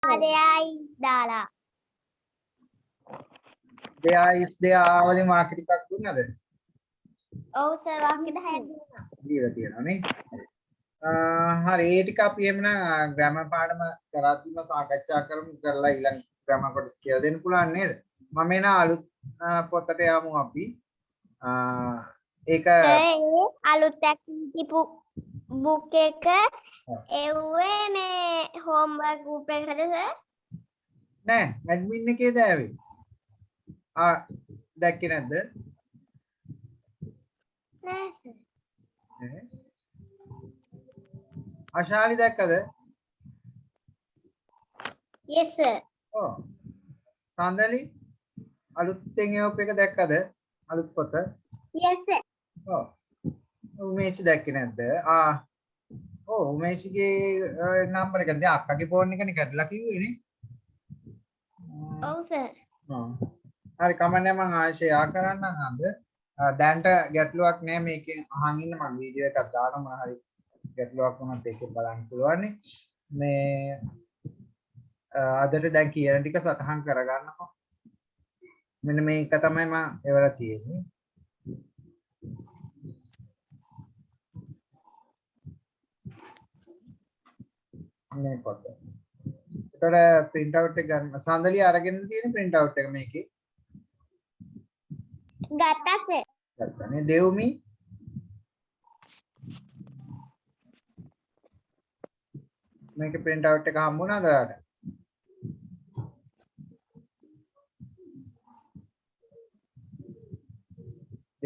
දෙයයි දාලා. දෙයයිස් දෙයා වලින් වාක්‍ය ටිකක් දුන්නද? ඔව් සර් වාක්‍ය 10ක් දුන්නා. දීලා තියෙනවා නේ. හරි ඒ ටික අපි එහෙමනම් ග්‍රැමර් පාඩම කරද්දිම සාකච්ඡා කරමු කරලා ඊළඟ ග්‍රැමර් කොටස් කියලා දෙන්න පුළුවන් නේද? මම එන අලුත් පොතට යමු අපි. ඒක අලුත් ඇක්ටිවිටි බුක් එක එව්වේ මේ හෝම්වර්ක් ගෲප් එකටද සර්? නෑ ඇඩ්මින් එකේ දාවේ. දැක්කේ නැද්ද? නෑ සර්. අශාලි දැක්කද? yes sir. ඔව්. සඳලි අලුත්ෙන් එවප් එක දැක්කද? අලුත් පොත? yes sir. ඔව්. උමේෂ් දැක්කේ නැද්ද? ඔව් උමේෂ්ගේ නම්බර එක දැන් අක්කගේ ෆෝන් එකනේ කඩලා කිව්වේ නේ. ඔව් සර්. හරි කමන්නේ මම ආයෙ කරන්නම් අද. දැන්ට ගැටලුවක් නෑ මේකෙන් අහන් ඉන්න මම වීඩියෝ එකක් දානවා මොන හරි ගැටලුවක් වුණත් ඒකෙන් බලන්න පුළුවන් නේ. මේ අදට දැන් කියන ටික සටහන් කරගන්නකො. මෙන්න මේක තමයි මම එවලා තියෙන්නේ. මේ පොත. ඒතර print out එක ගන්න. සඳලිය අරගෙන තියෙන print out එක මේකේ. ගත්තා සර්. ගත්තානේ දෙව්මි. මේකේ print out එක හම්බුණාද ඔයාලට?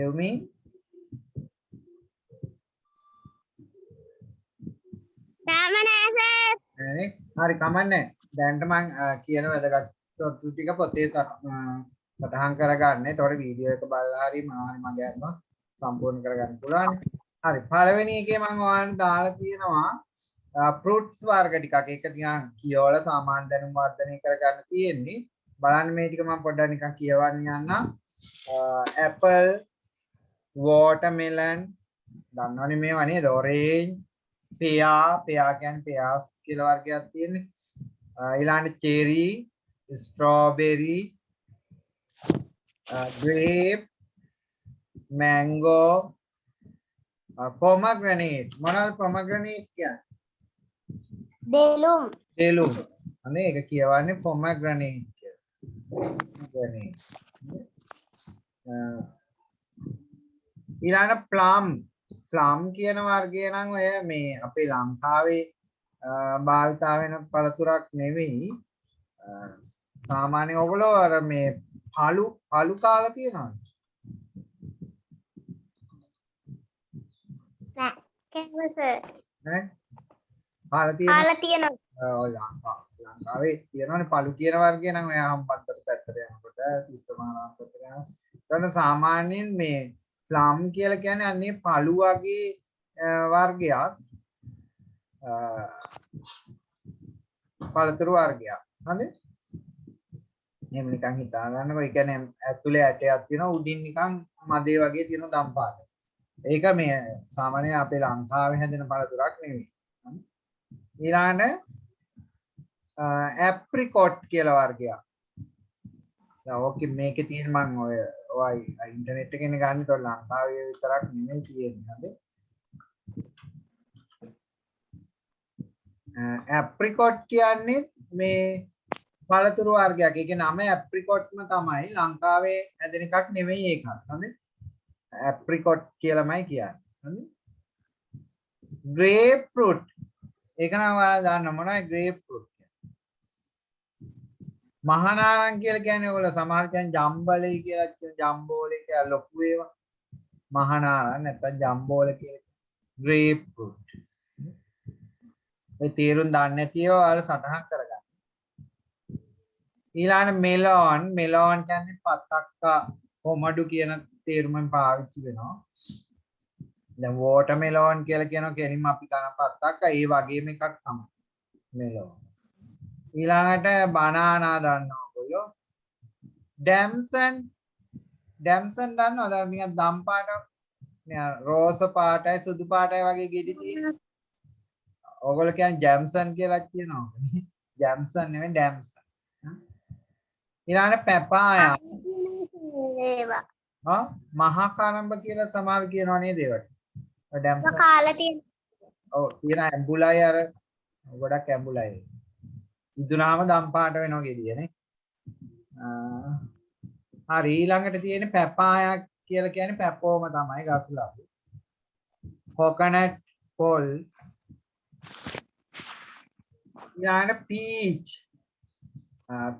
දෙව්මි තාම නෑ සර්. නේ හරි කමන්නේ දැන්ට මම කියන වැදගත් තොරතුරු ටික පොතේ සටහන් කරගන්න. ඒතකොට වීඩියෝ එක බලලා හරි මොනවා හරි මගේ අරනවා සම්පූර්ණ කරගන්න පුළුවන්. හරි පළවෙනි එකේ මම ඔයාලට දාලා තියෙනවා ෆෘට්ස් වර්ග ටිකක්. ඒක නිකන් කියවලා සාමාන්‍ය දැනුම වර්ධනය කරගන්න තියෙන්නේ. බලන්න මේ ටික මම පොඩ්ඩක් නිකන් කියවන්න යන්න. ඇපල්, watermelon දන්නවනේ මේවා නේද? orange, pear කියන්නේ pears කියලා වර්ගයක් තියෙන්නේ. ඊළඟට cherry, strawberry, grape, mango, pomegranate. මොනවද pomegranate කියන්නේ? දෙලුම්. දෙලුම්. අනේ ඒක කියවන්නේ pomegranate කියලා. ඊළඟ ප්ලම් කියන වර්ගය නම් ඔය මේ අපේ ලංකාවේ භාවිතා වෙන පළතුරක් නෙවෙයි. සාමාන්‍යයෙන් ඔයගොල්ලෝ අර මේ පළු කාලා තියෙනවද? නෑ. කෙනෙක් සර්. ඈ? කාලා තියෙනවා. ඔය ලංකාවේ තියෙනවනේ පළු කියන වර්ගය නම් ඔය හම්බන්තොට පැත්තට යනකොට තිස්සමාලාව පැත්තට යනවා. එතන සාමාන්‍යයෙන් මේ ප්ලම් කියලා කියන්නේ අන්නේ පළු වගේ වර්ගයක්. පළතුරු වර්ගයක්. හරිද? එහෙම නිකන් හිතා ගන්නකො. ඒ කියන්නේ ඇතුලේ ඇටයක් තියෙනවා උඩින් නිකන් මදේ වගේ තියෙන දම් පාට. ඒක මේ සාමාන්‍යයෙන් අපේ ලංකාවේ හැදෙන පළතුරක් නෙවෙයි. ඊළඟට ඇප්‍රිකොට් කියලා වර්ගයක්. දැන් ඕකේ මේකේ තියෙන මම ඔය ඉන්ටර්නෙට් එකෙන් ගන්න තොර ලංකාවේ විතරක් නෙමෙයි තියෙන්නේ. හරි? ඇප්‍රිකොට් කියන්නේ මේ පළතුරු වර්ගයක්. ඒකේ නම ඇප්‍රිකොට්ම තමයි. ලංකාවේ හැදෙන එකක් නෙමෙයි ඒකත්. හරිද? ඇප්‍රිකොට් කියලාමයි කියන්නේ. හරිද? Grape fruit. ඒක නම් ඔයාලා දන්න මොනවද ග්‍රේප් ෆෘට් කියන්නේ? මහානාරං කියලා කියන්නේ ඔයගොල්ලෝ සමහර කියන්නේ ජම්බලේ කියලා කියන ජම්බෝලේ කියලා ලොකු ඒවා. මහානාරං නැත්නම් ජම්බෝල කියලා. Grape fruit. ඒ තේරුම් දන්නේ නැතිව ඔයාලා සටහන් කරගන්න. ඊළඟ මෙලොන් කියන්නේ පතක්කා කොමඩු කියන තේරුමෙන් පාවිච්චි වෙනවා. දැන් වෝටර්මෙලොන් කියලා කියනවා කෙලින්ම අපි කන පත්තක්කා ඒ වගේම එකක් තමයි මෙලොන්. ඊළඟට බනානා දන්නවා ඔයගොල්ලෝ. ඩැම්සන් දන්නවද? නිකන් දම් පාට රෝස පාටයි සුදු පාටයි වගේ ගෙඩි තියෙන. ඔයගොල්ලෝ කියන්නේ ජැම්සන් කියලා කියනවා. ජැම්සන් නෙවෙයි ඩැම්සන්. ඊළඟට පැපායා. ඒවා. මහා කාරම්බ කියලා සමහර කියනවා නේද ඒවට. ඩැම්සන්. කාලා තියෙන. ඔව් තියෙන ඇඹුලයි අර ගොඩක් ඇඹුලයි. ඉදුණාම දම් පාට වෙනවා ගෙඩියනේ. හරි ඊළඟට තියෙන පැපායා කියලා කියන්නේ පැපෝම තමයි ගස්ලා. coconut pole. ඊළඟට peach.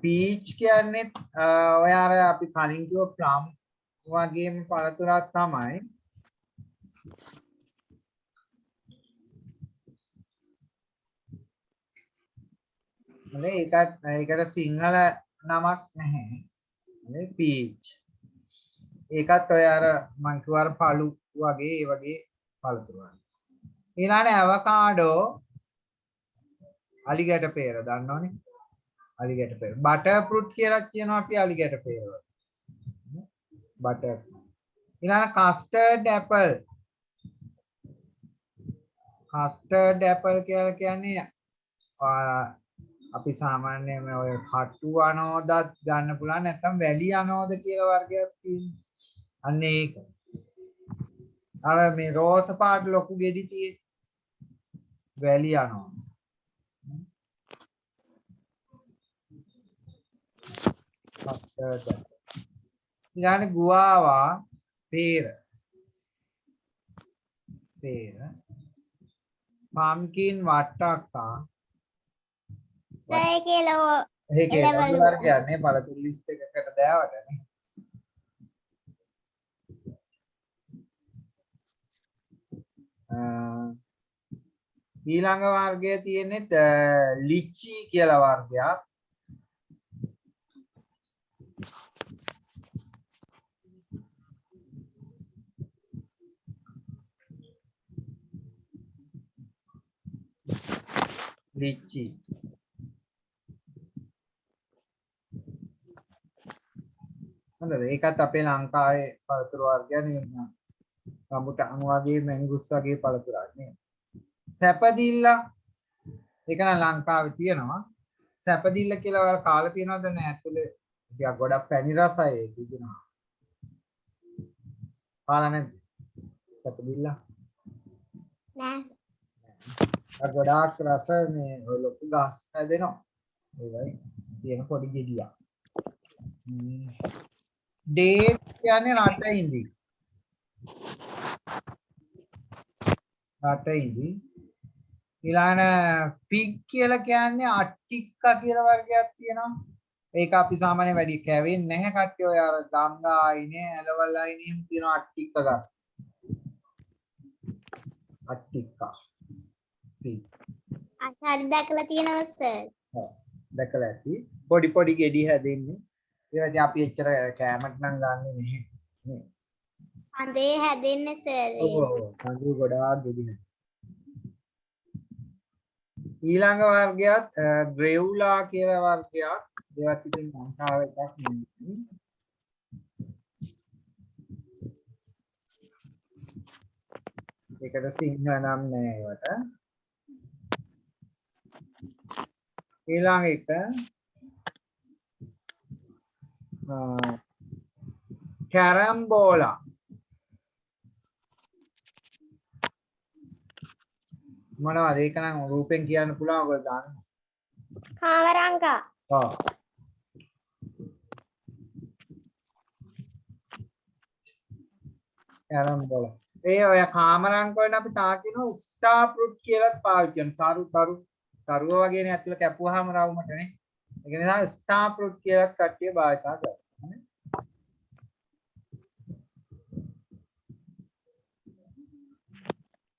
peach කියන්නේ ඔය අර අපි කලින් කිව්ව plum වගේම පළතුරක් තමයි. ඒකට සිංහල නමක් නැහැ. මේ peach. ඒකත් ඔය අර මං කිව්ව අර පළු වගේ ඒ වගේ පළතුරක්. ඊළඟට avocado අලිගැට pear දන්නවනේ. අලිගැට pear. butter fruit කියලා කියනවා අපි අලිගැට pear. butter. ඊළඟට custard apple. custard apple කියලා කියන්නේ අපි සාමාන්‍යයෙන් ඔය කටු අනෝදත් ගන්න පුළුවන් නැත්නම් වැලි අනෝද කියලා වර්ගයක් තියෙනවා. අන්න ඒක. අර මේ රෝස පාට ලොකු ගෙඩි තියෙන වැලි අනෝද. ඊළඟ ගුවාවා pear. pumpkin වට්ටක්කා. ඒකේ වර්ගයක් නේ පළතුරු ලිස්ට් එකකට දාවට නේ. ඊළඟ වර්ගය තියෙන්නේ ලිචි කියලා වර්ගයක්. ලිචි. හොඳද? ඒකත් අපේ ලංකාවේ පළතුරු වර්ගයක් නෙවෙයි. රම්බුටාන් වගේ මැංගුස් වගේ පළතුරක් නේ. සැපදිල්ල. ඒක නම් ලංකාවේ තියෙනවා. සැපදිල්ල කියලා ඔයාලා කාලා තියෙනවද නැහැ ඇතුලේ ටිකක් ගොඩක් පැණි රසයි ඒක ඉදෙනවා. කාලා නැද්ද? සැපදිල්ල? නෑ. ගොඩාක් රස මේ ලොකු ගස් හැදෙනවා. ඒවයි තියෙන පොඩි ගෙඩියක්. ඩේට් කියන්නේ රට ඉඳි. රට ඉඳි. ඊළඟ පිග් කියලා කියන්නේ අට්ටික්කා කියලා වර්ගයක් තියෙනවා. ඒක අපි සාමාන්‍යයෙන් වැඩි කැවෙන්නේ නැහැ කට්ටිය. ඔය අර ගංගා අයිනේ, ඇලවල් අයිනේ එහෙම තියෙන අට්ටික්ක ගස්. අට්ටික්කා. පිග්. අසාරි දැකලා තියෙනවා සර්. ඔව්. දැකලා ඇති. පොඩි පොඩි ගෙඩි හැදෙන්නේ. ඒවා ඉතින් අපි එච්චර කැමරට නම් ගන්නෙ නැහැ. නේ. අඳේ හැදෙන්නේ සර්. ඔව්. කඳු ගොඩාක් ගෙඩි හැදෙනවා. ඊළඟ වර්ගයක් ග්‍රෙවුලා කියලා වර්ගයක්. ඒවත් ඉතින් ලංකාවේ එකක් නෙමෙයි. ඒකට සිංහල නම් නෑ ඒවට. ඊළඟ එක කැරම්බෝලා. මොනවද ඒක නම් රූපෙන් කියන්න පුළුවන් ඔයගොල්ලෝ දන්න. කාමරංකා. ඔව්. කැරම්බෝලා. ඒ ඔය කාමරංක වෙන අපි තා කියනවා ස්ටාර් ෆෘට් කියලාත් පාවිච්චි කරනවා. තරුව වගේනේ ඇතුළ කැපුවාම රවුමටනේ. ඒක නිසා ස්ටාර් ෆෘට් කියලාත් කට්ටිය භාවිත කරනවා.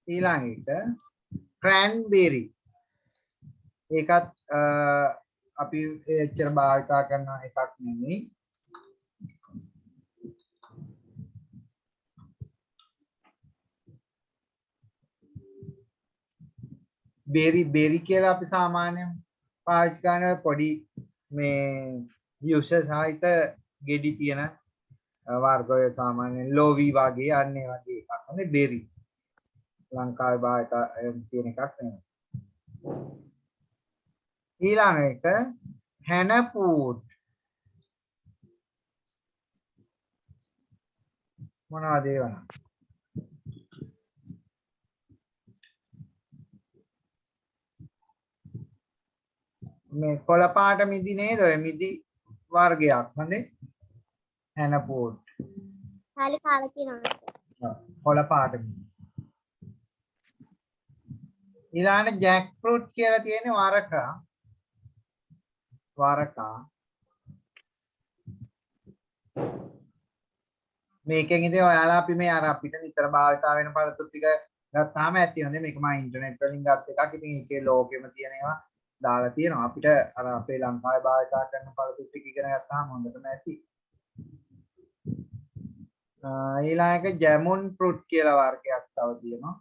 ඊළඟ එක cranberry. ඒකත් අපි එච්චර භාවිත කරන එකක් නෙමෙයි. බෙරි කියලා අපි සාමාන්‍යයෙන් පාවිච්චි කරන පොඩි මේ යුෂ සහිත ගෙඩි තියෙන වර්ගය සාමාන්‍යයෙන් ලෝවි වගේ අන්නේ වගේ එකක්. හරි බෙරි. ලංකාවේ භාවිත තියෙන එකක් නෙමෙයි. ඊළඟ එක හැනපූට් මොනවද ඒවනම් මේ කොළ පාට මිදි නේද ඔය මිදි වර්ගයක් හොඳේ හැනපූට් කාලේ කාලා තියෙනවා. කොළ පාට මිදි ඊළඟ ජැක් ෆෘට් කියලා තියෙන්නේ වරකා මේකෙන් ඉතින් ඔයාලා අපි මේ අර අපිට නිතර භාවිතා වෙන පළතුරු ටික ගත්තාම ඇති හොඳේ මේක මම ඉන්ටර්නෙට් වලින් ගත් එකක් ඉතින් ඒකේ ලෝකෙම තියෙන ඒවා දාලා තියෙනවා අපිට අර අපේ ලංකාවේ භාවිතා කරන පළතුරු ටික ඉගෙන ගත්තාම හොඳටම ඇති ඊළඟ එක ජැමුන් ෆෘට් කියලා වර්ගයක් තව තියෙනවා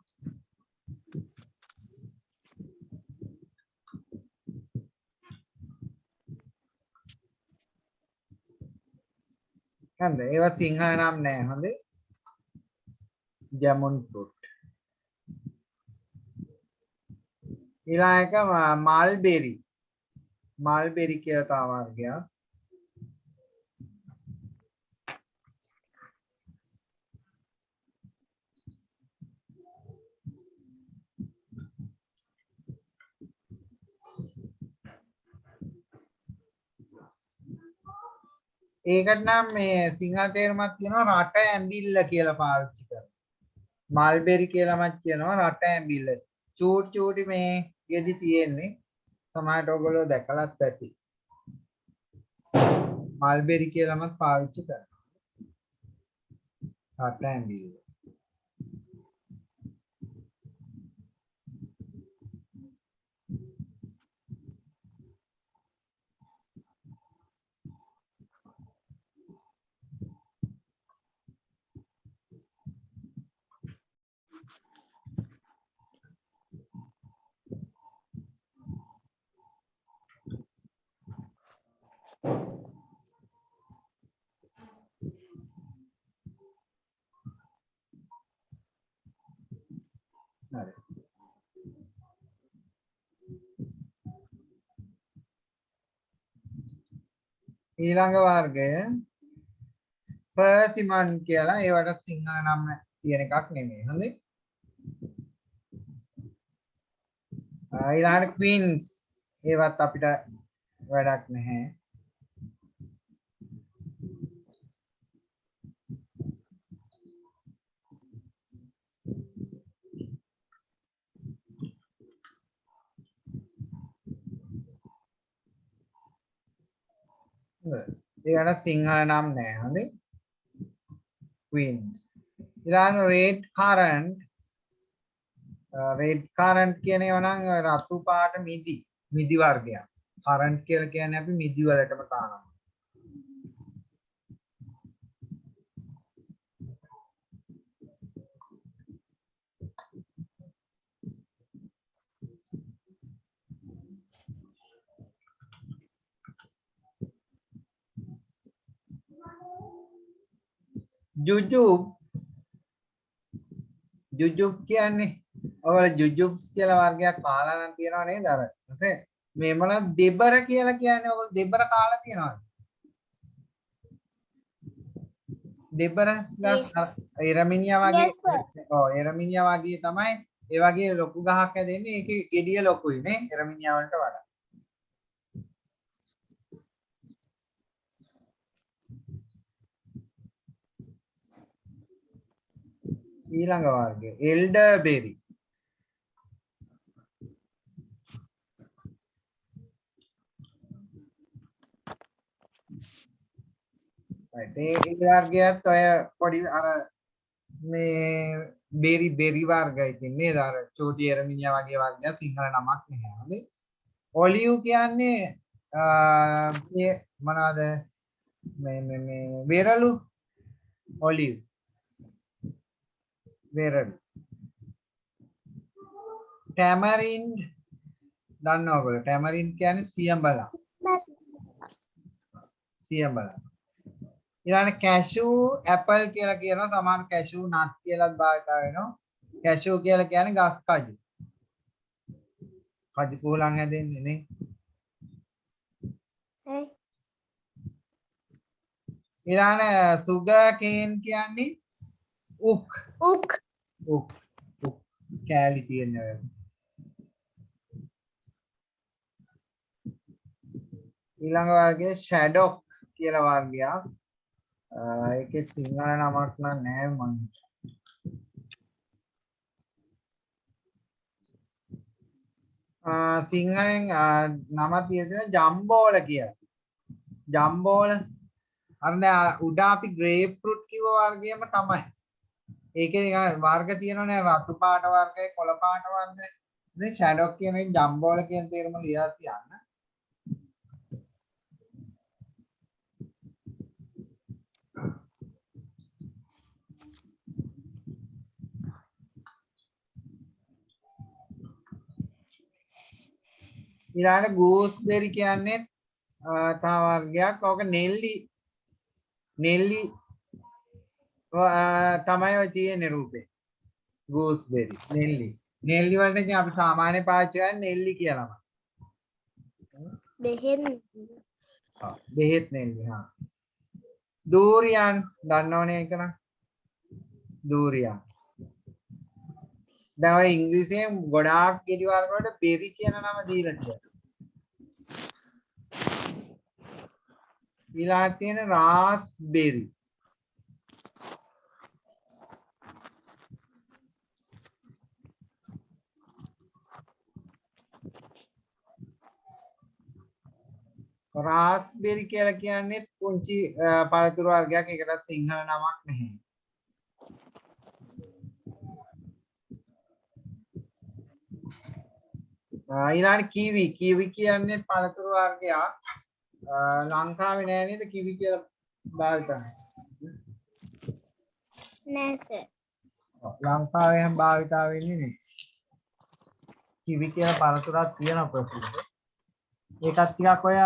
හරිද ඒවා සිංහල නම් නෑ හොඳේ ජැමුන් ෆෘට් ඊළඟ එක මල්බෙරි කියලා තව වර්ගයක් ඒකට නම් මේ සිංහල තේරුමක් තියෙනවා රට ඇඹිල්ල කියලා පාවිච්චි කරනවා. මල්බෙරි කියලාමත් කියනවා රට ඇඹිල්ල. චූටි මේ ගෙඩි තියෙන්නේ. සමහරට ඔයගොල්ලෝ දැකලත් ඇති. මල්බෙරි කියලාමත් පාවිච්චි කරනවා. රට ඇඹිල්ල. හරි. ඊළඟ වර්ගය පර්සිමන් කියලා ඒවට සිංහල නම් තියෙන එකක් නෙමෙයි. හොඳේ. ඊළඟ ක්වීන්ස් ඒවත් අපිට වැඩක් නැහැ. ඒකට සිංහල නම් නෑ හොඳේ queens ඊළඟ red currant කියන ඒවා නම් රතු පාට මිදි වර්ගයක් currant කියලා කියන්නේ අපි මිදි වලටම දානවා ජුජුබ් කියන්නේ ඔයාලා ජුජුබ්ස් කියලා වර්ගයක් කාලා නම් තියනව නේද අර ඊපස්සේ මේ මොනවද දෙබර කියලා කියන්නේ ඔයගොල්ලෝ දෙබර කාලා තියනවද දෙබර එරමිනියා වගේ ඔව් එරමිනියා වගේ තමයි ඒ වගේ ලොකු ගහක් හැදෙන්නේ ඒකේ ගෙඩිය ලොකුයි නේ එරමිනියා වලට වඩා ඊළඟ වර්ගය එල්ඩර්බෙරි ඒ වර්ගයත් ඔය පොඩි අර මේ බෙරි වර්ගය ඉතින් නේද අර චෝටි එරමිනියා වගේ වර්ගයක් සිංහල නමක් නැහැ හරි ඔලිව් කියන්නේ මේ මොනවාද මේ වෙරළු ඔලිව් වෙරළු ටැමරින්ඩ් දන්නව ඔයගොල්ලෝ ටැමරින්ඩ් කියන්නේ සියඹලා ඊළඟ කැෂූ ඇපල් කියලා කියනවා සමහර කැෂූ නට් කියලාත් භාවිත වෙනවා කැෂූ කියලා කියන්නේ ගස් කජු කජු කුහුලන් හැදෙන්නේ නේ ඊළඟ sugar cane කියන්නේ උක් උක් උක් කෑලි තියෙන ඊළඟ වර්ගයේ shaddock කියලා වර්ගයක් ඒකේ සිංහල නමක් නැහැ මම සිංහලෙන් නම තියෙන ජම්බෝල කියලා ජම්බෝල අර දැන් උඩ අපි ග්‍රේප් ෆෘට් කිව්ව වර්ගයම තමයි ඒකේ නිකන් වර්ග තියෙනවනේ රතු පාට වර්ගය කොළ පාට වර්ගය ඉතින් shaddock කියන එක ජම්බෝල කියන තේරුම ලියලා තියන්න ඊළඟ gooseberry කියන්නේ තව වර්ගයක්. ඕක නෙල්ලි තමයි ඔය තියෙන්නේ රූපේ. gooseberry නෙල්ලි වලට ඉතින් අපි සාමාන්‍ය පාවිච්චි කරන්නේ නෙල්ලි කියලාම. බෙහෙත් නෙල්ලි හා. durian දන්නවනේ ඒක නම්. durian. දැන් ඔය ඉංග්‍රීසියෙන් ගොඩාක් ගෙඩි වර්ග වලට බෙරි කියන නම දීලා තියෙනවා. ඊළඟට තියෙන raspberry. raspberry කියලා කියන්නේ පුංචි පළතුරු වර්ගයක්. ඒකට සිංහල නමක් නැහැ. ඊළඟ කිවි කියන්නේ පළතුරු වර්ගයක්. ලංකාවේ නෑ නේද කිවි කියලා භාවිත කරන්නේ? නෑ සර්. ලංකාවේ හැම භාවිතා වෙන්නේ නේ. කිවි කියලා පළතුරක් තියෙනවා ප්‍රසිද්ධ. ඒකත් ටිකක් ඔය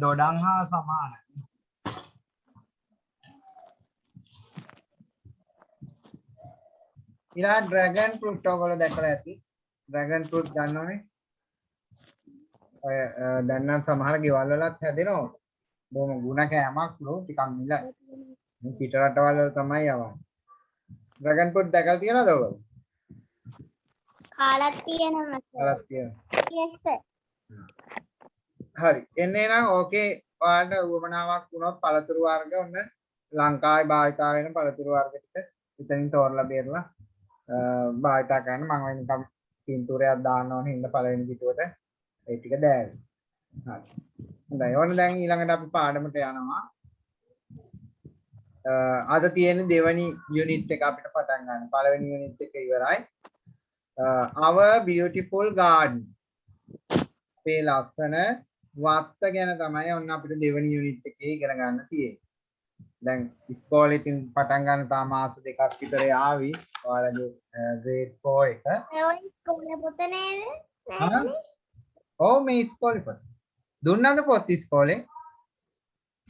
දොඩම් හා සමානයි. ඊළඟ ඩ්‍රැගන් ෆෘට් ඔයගොල්ලෝ දැකලා ඇති. ඩ්‍රැගන් ෆෘට් දන්නවනේ? ඔය දැන් නම් සමහර ගෙවල් වලත් හැදෙනවා. බොහොම ගුණ කෑමක් ලෝ ටිකක් මිලයි. මේ පිට රටවල් වල තමයි යවන්නේ. ඩ්‍රැගන් ෆෘට් දැකලා තියෙනවද ඔයගොල්ලෝ? කාලක් තියෙනවා. කාලක් තියෙනවා. yes sir. හරි. එන්නේ නම් ඕකේ ඔයාලට උවමනාවක් වුණොත් පළතුරු වර්ග ඔන්න ලංකාවේ භාවිතා වෙන පළතුරු වර්ග ටික ඉතින් තෝරලා බේරලා භාවිතා කරන්න මම නිකම් පින්තූරයක් දාන්න ඕනේ හින්දා පළවෙනි පිටුවට ඒ ටික දැෑවි. හරි. හොඳයි. ඕන දැන් ඊළඟට අපි පාඩමට යනවා. අද තියෙන දෙවෙනි යුනිට් එක අපිට පටන් ගන්න. පළවෙනි යුනිට් එක ඉවරයි. our beautiful garden. අපේ ලස්සන වත්ත ගැන තමයි ඔන්න අපිට දෙවෙනි යුනිට් එකේ ඉගෙන ගන්න තියෙන්නේ. දැන් ඉස්කෝලේ ඉතින් පටන් ගන්න තාම මාස දෙකක් විතර ආවි. ඔයාලගේ grade 4 එක. ඔය ඉස්කෝලේ පොත නේද? ඔව් මේ ඉස්කෝලේ පොත. දුන්නද පොත් ඉස්කෝලේ?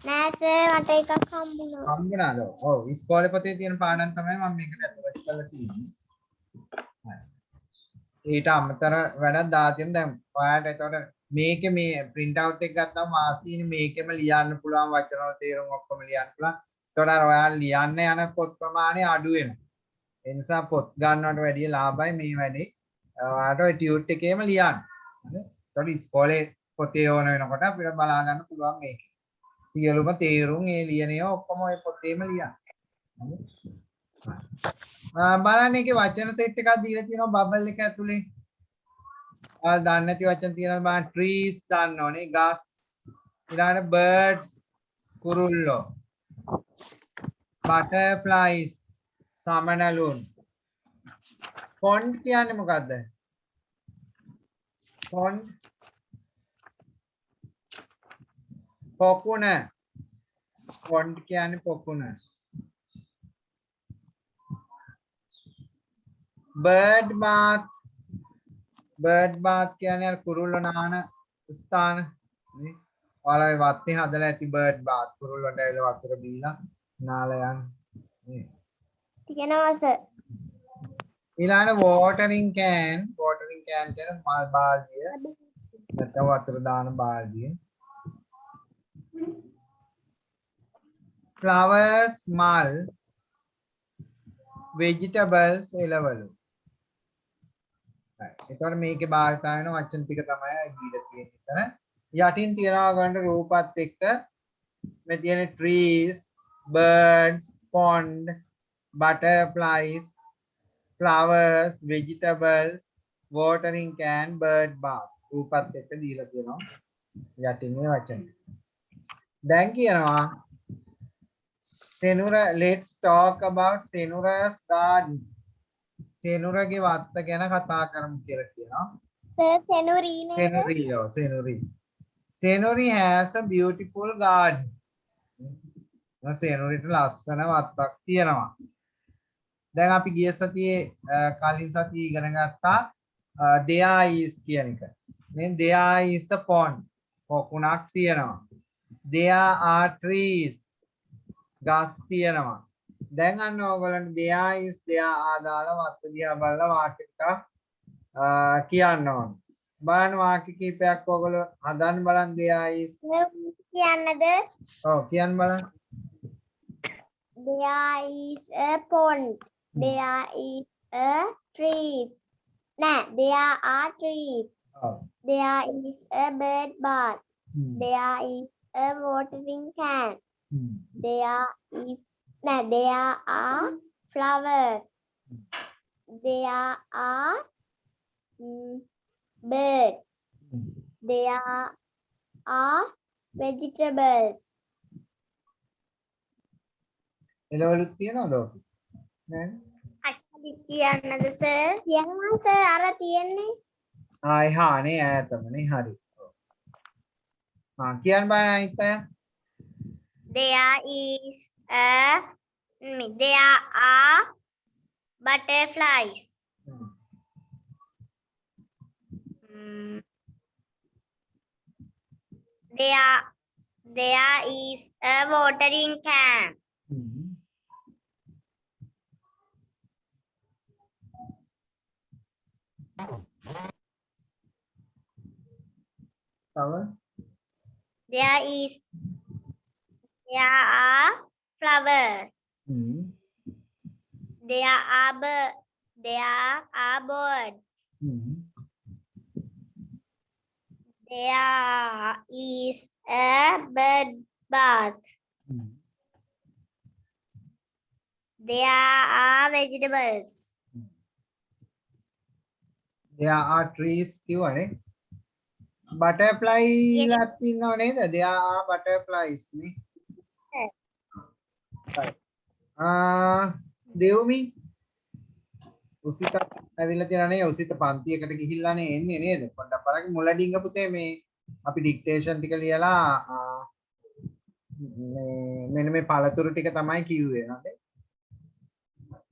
නෑ සර් මට එකක් හම්බුණා. හම්බුණාද? ඔව් ඉස්කෝලේ පොතේ තියෙන පාඩම් තමයි මම මේකට ඇතුළත් කරලා තියෙන්නේ. හරි. ඊට අමතර වැඩක් දාලා තියෙන දැන් ඔයාලට එතකොට මේකේ මේ print out එක ගත්තාම වාසීනේ මේකෙම ලියන්න පුළුවන් වචන වල තේරුම් ඔක්කොම ලියන්න පුළුවන්. එතකොට අර ඔයාලා ලියන්න යන පොත් ප්‍රමාණය අඩු වෙනවා. ඒ නිසා පොත් ගන්නවට වැඩිය ලාභයි මේ වැඩේ. ඔයාලට ඔය ටියුට් එකේම ලියන්න. හරි. එතකොට ඉස්කෝලේ පොතේ ඕන වෙනකොට අපිට බලා ගන්න පුළුවන් මේකේ. සියලුම තේරුම් ඒ ලියන ඒවා ඔක්කොම ඔය පොතේම ලියන්න. හරි. බලන්න ඒකේ වචන සෙට් එකක් දීලා තියෙනවා බබල් එක ඇතුලේ. ඔයාලා දන්නේ නැති වචන තියෙනවා බලන්න trees දන්න ඕනේ ගස් ඊළඟට birds කුරුල්ලෝ butterflies සමනලුන් pond කියන්නේ මොකද්ද? pond පොකුණ pond කියන්නේ පොකුණ bird bath කියන්නේ අර කුරුල්ලෝ නාන ස්ථාන නේ. ඔයාලා වත්තේ හදලා ඇති bird bath කුරුල්ලන්ට ඇවිල්ලා වතුර බීලා නාලා යන නේ. තියෙනවා සර්. ඊළඟ watering can කියන්නේ මල් බාල්දිය නැත්නම් වතුර දාන බාල්දිය. flowers මල් vegetables එළවලු. එතකොට මේකේ භාවිතා වෙන වචන ටික තමයි දීලා තියෙන්නේ. යටින් තියනවා ගන්න රූපත් එක්ක මේ තියෙන trees, birds, pond, butterflies, flowers, vegetables, watering can, bird bath. රූපත් එක්ක දීලා තියෙනවා යටින් මේ වචන. දැන් කියනවා Senura, let's talk about Senura's garden. Senurage වත්ත ගැන කතා කරමු කියලා කියනවා. සර් සෙනුරි නේද? Senuri, Senuri. Senuri has a beautiful garden. Senuriට ලස්සන වත්තක් තියෙනවා. දැන් අපි ගිය සතියේ කලින් සතියේ ඉගෙන ගත්තා there is කියන එක. දැන් there is a pond. පොකුණක් තියෙනවා. There are trees. ගස් තියෙනවා. දැන් අන්න ඕගොල්ලන්ට there is there ආදාළ වත්ත දිහා බලලා වාක්‍ය ටිකක් කියන්න ඕන. බලන්න වාක්‍ය කීපයක් ඕගොල්ලෝ හදන්න බලන්න there is කියන්නද? ඔව් කියන්න බලන්න. There is a pond. There is a trees. Nah, there are trees. ඔව්. There is a bird bath. There is a watering can. There is there are flowers. There are birds. There are vegetables. එළවලුත් තියනවද ඔක? නෑ. අස්පි කියන්නද sir? කියනවා sir අර තියෙන්නේ. හානේ ඈතමනේ හරි. කියන්න බෑ අනිත් අය. There are butterflies. There is a watering can. තව There are flowers. There are birds. There is a bird bath. There are vegetables. there are trees කියවනේ. butterfly ලත් ඉන්නව නේද? there are butterflies නේ. දෙව්මි උසිත ඇවිල්ලා තියෙනවා නේ. උසිත පන්තියකට ගිහිල්ලානේ එන්නේ නේද? පොඩ්ඩක් බලන්න මුලඩිංග පුතේ මේ අපි ඩික්ටේෂන් ටික ලියලා මෙන්න මේ පළතුරු ටික තමයි කිව්වේ නේද?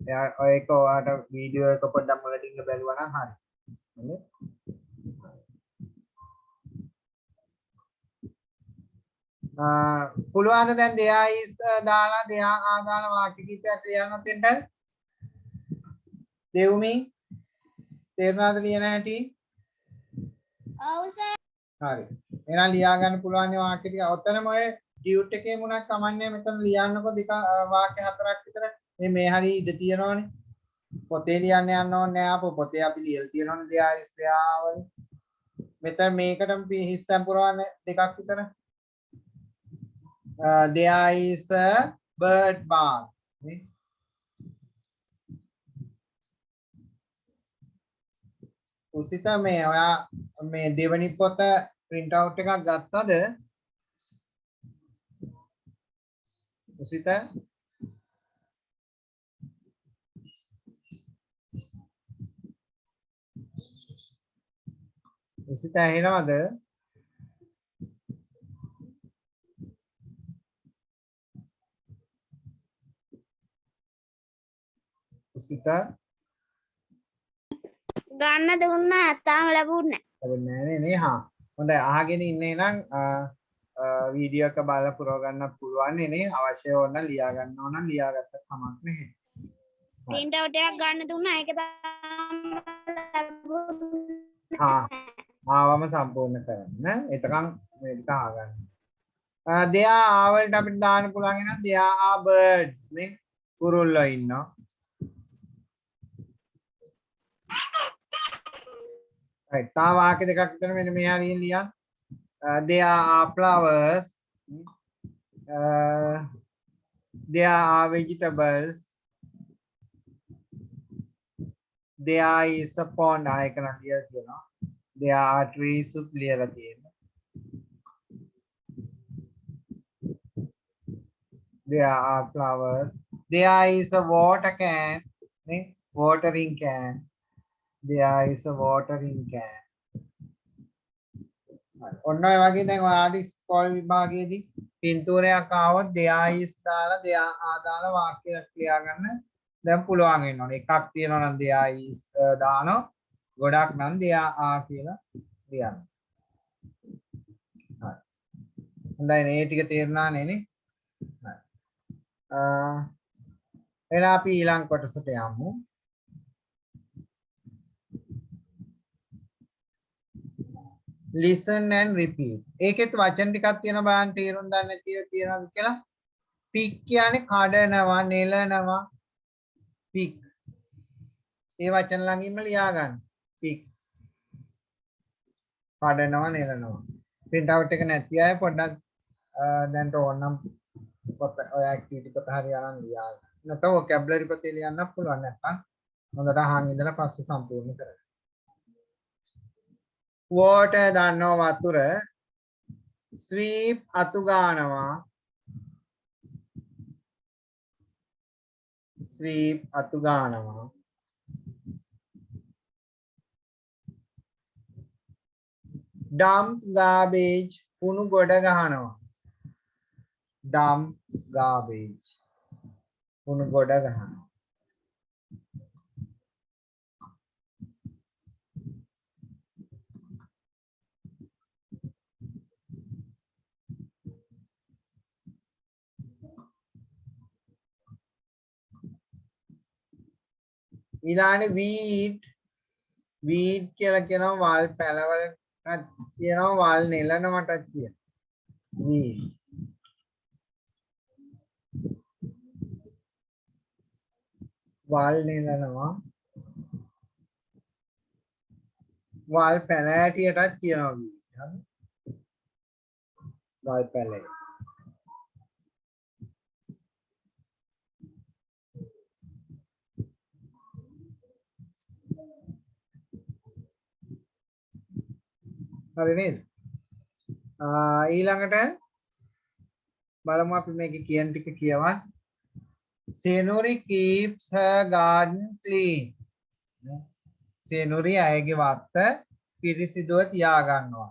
එයා ඒක ඔයාට වීඩියෝ එක පොඩ්ඩක් මුලඩිංග බැලුවා නම් හරි. නේද? පුළුවන් දැන් there is දාලා there ආදාන වාක්‍ය කිහිපයක් ලියන්නත් එන්නද? දෙව්මි තේරුණාද ලියන හැටි? ඔව් සර්. හරි. එහෙනම් ලියා ගන්න පුළුවන් මේ වාක්‍ය ටික. ඔතනම ඔය ටියුට් එකේ මුණක් කමන්නේ මෙතන ලියන්නකො දෙක වාක්‍ය හතරක් විතර. මේ හරි ඉඳ තියනවනේ. පොතේ ලියන්න යන්න ඕනේ නෑ. අපෝ පොතේ අපි ලියලා තියනවනේ there is there වල. මෙතන මේකටම හිස්තම් පුරවන්න දෙකක් විතර. There is a bird bath. උසිත මේ ඔයා මේ දෙවනි පොත print out එකක් ගත්තද? උසිත උසිත ඇහෙනවද? උසිත ගන්න දුන්නා තාම ලැබුණේ නැහැ නේ නේ. හා හොඳයි අහගෙන ඉන්නේ නම් වීඩියෝ එක බලලා පුරව ගන්න පුළුවන් නේ. අවශ්‍ය ඕන ලියා ගන්න ඕන නම් ලියාගත්ත කමක් නැහැ. print out එකක් ගන්න දුන්නා ඒක තමයි ලැබුණේ. ආවම සම්පූර්ණ කරන්න. එතකන් මේක අහගන්න. there are වලට අපිට දාන්න පුළුවන් වෙනවා there are birds නේ කුරුල්ලෝ ඉන්නවා. right තා වාක්‍ය දෙකක් විතර මෙන්න මේ හරියෙන් ලියන්න. there are flowers. there are vegetables. there is a pond. ආයක නම් ලියලා තියෙනවා. there are trees උත් ලියලා තියෙනවා. there are flowers. there is a water can. නේ watering can. there is a watering can. ඔන්න ඔය වගේ දැන් ඔයාලට ස්කෝල් විභාගයේදී පින්තූරයක් ආවොත් there is දාලා there are දාලා වාක්‍යයක් ලියා ගන්න දැන් පුළුවන් වෙනවනේ. එකක් තියෙනවා නම් there is දානවා. ගොඩක් නම් there are කියලා ලියන්න. හරි. හොඳයි නේ ටික තේරුණා නේ නේ. හරි. එහෙනම් අපි ඊළඟ කොටසට යමු. listen and repeat. ඒකෙත් වචන ටිකක් තියෙනවා බලන්න තේරුම් ගන්න නැතිව තියෙනවද කියලා. pick කියන්නේ කඩනවා, නෙලනවා. pick. ඒ වචන ළඟින්ම ලියා ගන්න. pick. කඩනවා, නෙලනවා. print out එක නැති අය පොඩ්ඩක් දැන්ට ඕනනම් පොත ඔය ඇක්ටිවිටි පොත හරි අරන් ලියා ගන්න. නැත්නම් vocabulary පොතේ ලියන්නත් පුළුවන් නැත්නම් හොඳට අහන් ඉඳලා පස්සේ සම්පූර්ණ කරගන්න. water දන්නවා වතුර. sweep අතු ගන්නවා. sweep අතු ගන්නවා. dump garbage කුණු ගොඩ ගහනවා. dump garbage කුණු ගොඩ ගහනවා. ඊළඟට weed කියලා කියනවා වල් පැලවලට කියනවා වල් නෙලනවටත් කියන weed. වල් නෙලනවා. වල් පැලෑටියටත් කියනවා weed. හරි. වල් පැලේ. හරි නේද? ඊළඟට බලමු අපි මේකේ කියන ටික කියවන්න. Senuri keeps her garden clean. Senuri අයගේ වත්ත පිරිසිදුව තියා ගන්නවා.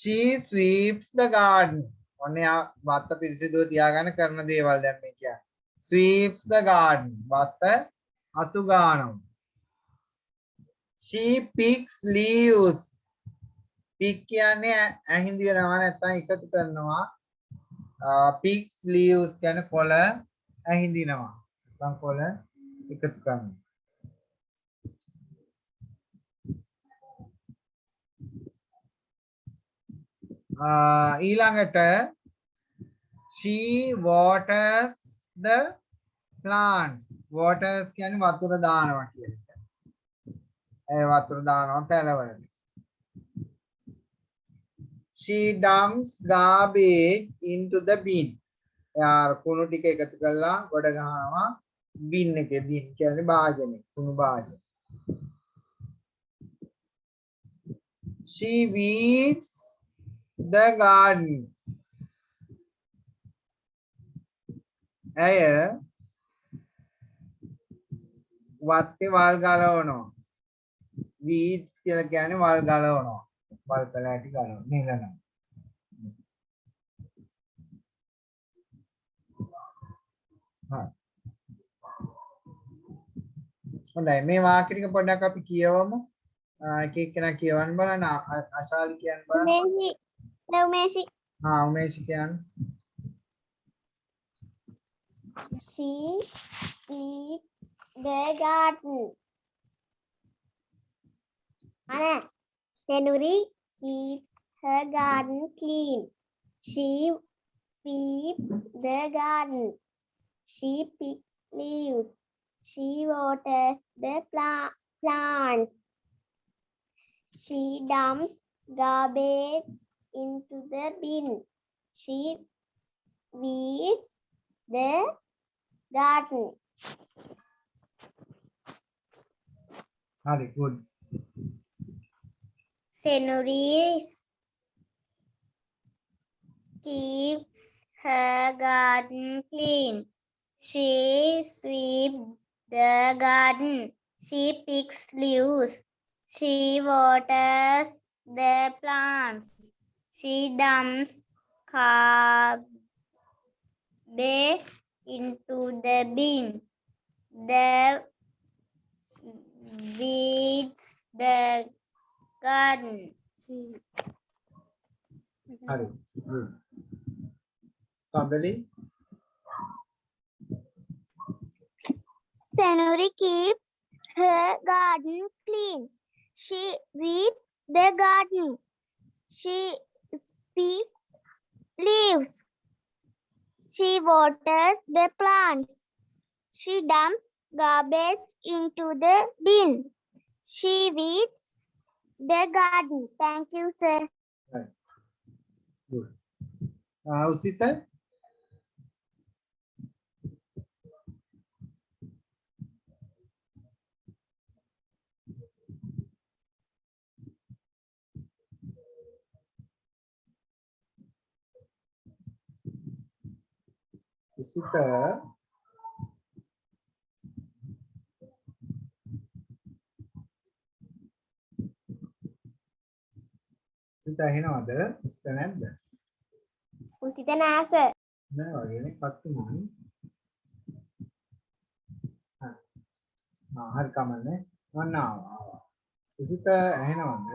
She sweeps the garden. ඔන්නේ වත්ත පිරිසිදුව තියාගන්න කරන දේවල් දැන් මේ කියන්නේ. Sweeps the garden. වත්ත අතු ගන්නවා. She picks leaves. pick කියන්නේ ඇහිඳිනවා නැත්නම් එකතු කරනවා. picks leaves කියන්නේ කොළ ඇහිඳිනවා. නැත්නම් කොළ එකතු කරනවා. ඊළඟට she waters the plants. waters කියන්නේ වතුර දානවා කියන එක. ඒ වතුර දානවා පැලවලට. She dumps garbage into the bin. යාර කුණු ටික එකතු කරලා ගොඩ ගහනවා bin එකේ. bin කියන්නේ භාජනේ, කුණු භාජන. She weeds the garden. ඇය වත්තේ වල් ගලවනවා. weeds කියලා කියන්නේ වල් ගලවනවා. වල් පැලෑටි ගලවනවා. නෙලනවා. හොඳයි මේ වාක්‍ය ටික පොඩ්ඩක් අපි කියවමු. එක එක්කෙනා කියවන්න බලන්න. අශාලි කියන්න බලන්න. උමේෂි කියන්න. She keeps the garden. Anna, Senuri keeps her garden clean. She sweeps the garden. She picks leaves. She waters the plants. She dumps garbage into the bin. She weeds the garden. Hari, good. Senuri keeps her garden clean. She sweeps the garden. She picks leaves. She waters the plants. She dumps garbage into the bin. The weeds the garden. Hari, good. Sandali, Senuri keeps her garden clean. She weeds the garden. She picks leaves. She waters the plants. She dumps garbage into the bin. She weeds the garden. Thank you, sir. right. Good. Usita, Usita, Usita ඇහෙනවද? Usita නැද්ද? උසිත නෑ sir. නෑ වගේනේ පත්තු මොයි. හරි කමන්නේ. ඔන්න ආවා. Usita ඇහෙනවද?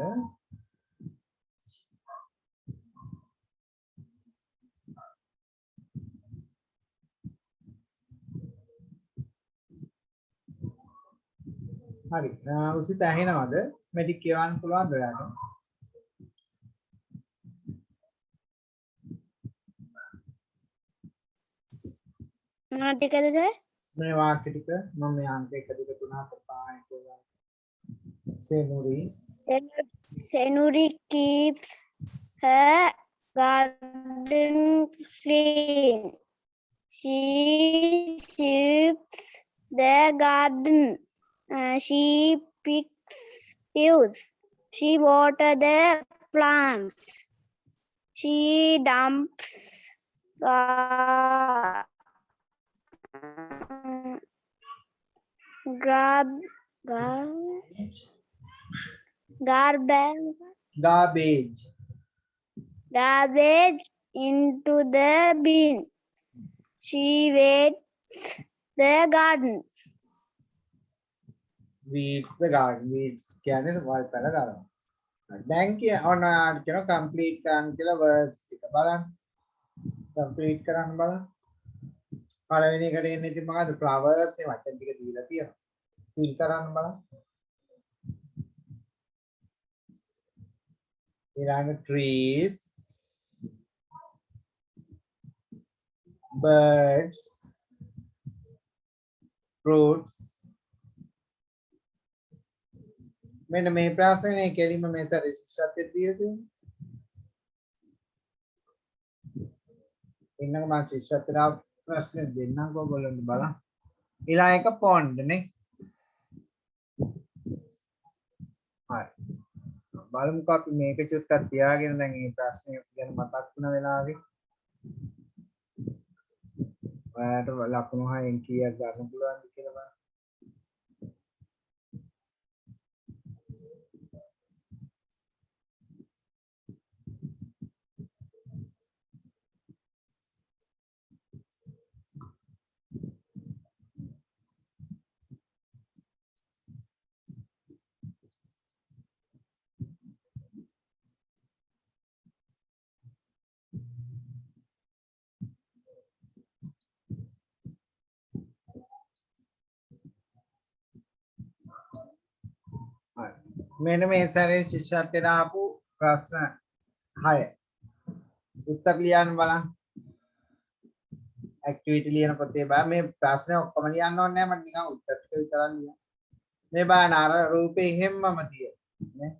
හරි. Usita ඇහෙනවද? මෙඩික් කියවන්න පුළුවන්ද ඔයාලට? මොනවද ටිකද සර්? මේ වාක්‍ය ටික මම මේ අංක 1 2 3 4 5 6 Senuri Senuri keeps her garden clean. She sweeps the garden. She picks leaves. She waters the plants. She dumps garbage garbage into the bin. She weeds the garden. weeds the garden weeds කියන්නේ වල් පැල ගන්නවා. දැන් ඔන්න ඔයාලට කියන complete කරන්න කියලා words ටික බලන්න. complete කරන්න බලන්න. පළවෙනි එකට එන්නේ ඉතින් මොකද්ද? flowers නේ වචන ටික දීලා තියෙනවා. fill කරන්න බලන්න. ඊළඟ trees birds fruits මෙන්න මේ ප්‍රශ්නේ කෙලින්ම මේ සැරේ ශිෂ්‍යත්වයේ දීලා තියෙනවා. ඉන්නක මම ශිෂ්‍යත්වයට ප්‍රශ්න දෙන්නම්කෝ ඔයගොල්ලන්ට බලන්න. ඊළඟ එක pond නේ. හරි. බලමුකෝ අපි මේක චුට්ටක් තියාගෙන දැන් මේ ප්‍රශ්නේ ගැන මතක් වුණ වෙලාවේ ඔයාලට ලකුණු 6න් කීයක් ගන්න පුළුවන්ද කියලා බලන්න. මෙන්න මේ සැරේ ශිෂ්‍යත්වයට ආපු ප්‍රශ්න 6. උත්තර ලියන්න බලන්න. ඇක්ටිවිටි ලියන පොතේ බලන්න මේ ප්‍රශ්නේ ඔක්කොම ලියන්න ඕනේ නැහැ මට නිකන් උත්තර ටික විතරක් ලියන්න. මේ බලන්න අර රූපේ හැමම තියෙන්නේ.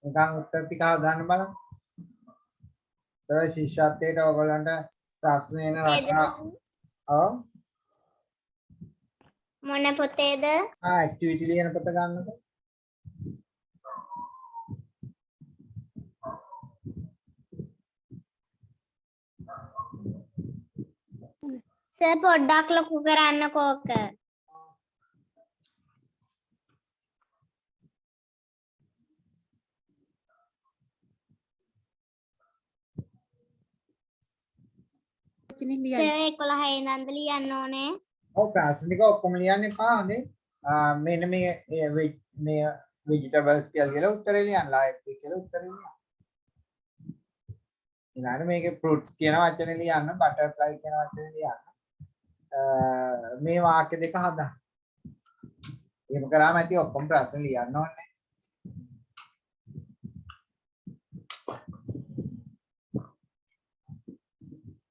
නිකන් උත්තර ටික හදාන්න බලන්න. ශිෂ්‍යත්වයට ඔයගොල්ලන්ට ප්‍රශ්න එන රටා ඔව් මොන පොතේද? ඇක්ටිවිටි ලියන පොත ගන්නකො. සර් පොඩ්ඩක් ලොකු කරන්නකෝ ඕක. සර් 11 ඉඳන්ද ලියන්න ඕනේ. ඔව් ප්‍රශ්න ටික ඔක්කොම ලියන්න එපා නේ. මෙන්න මේ vegetables කියලා උත්තරේ ලියන්න. life කියලා උත්තරේ ලියන්න. ඊළඟට මේකේ fruits කියන වචනේ ලියන්න, butterfly කියන වචනේ ලියන්න. මේ වාක්‍ය දෙක හදන්න. එහෙම කරාම ඇති ඔක්කොම ප්‍රශ්න ලියන්න ඕනේ.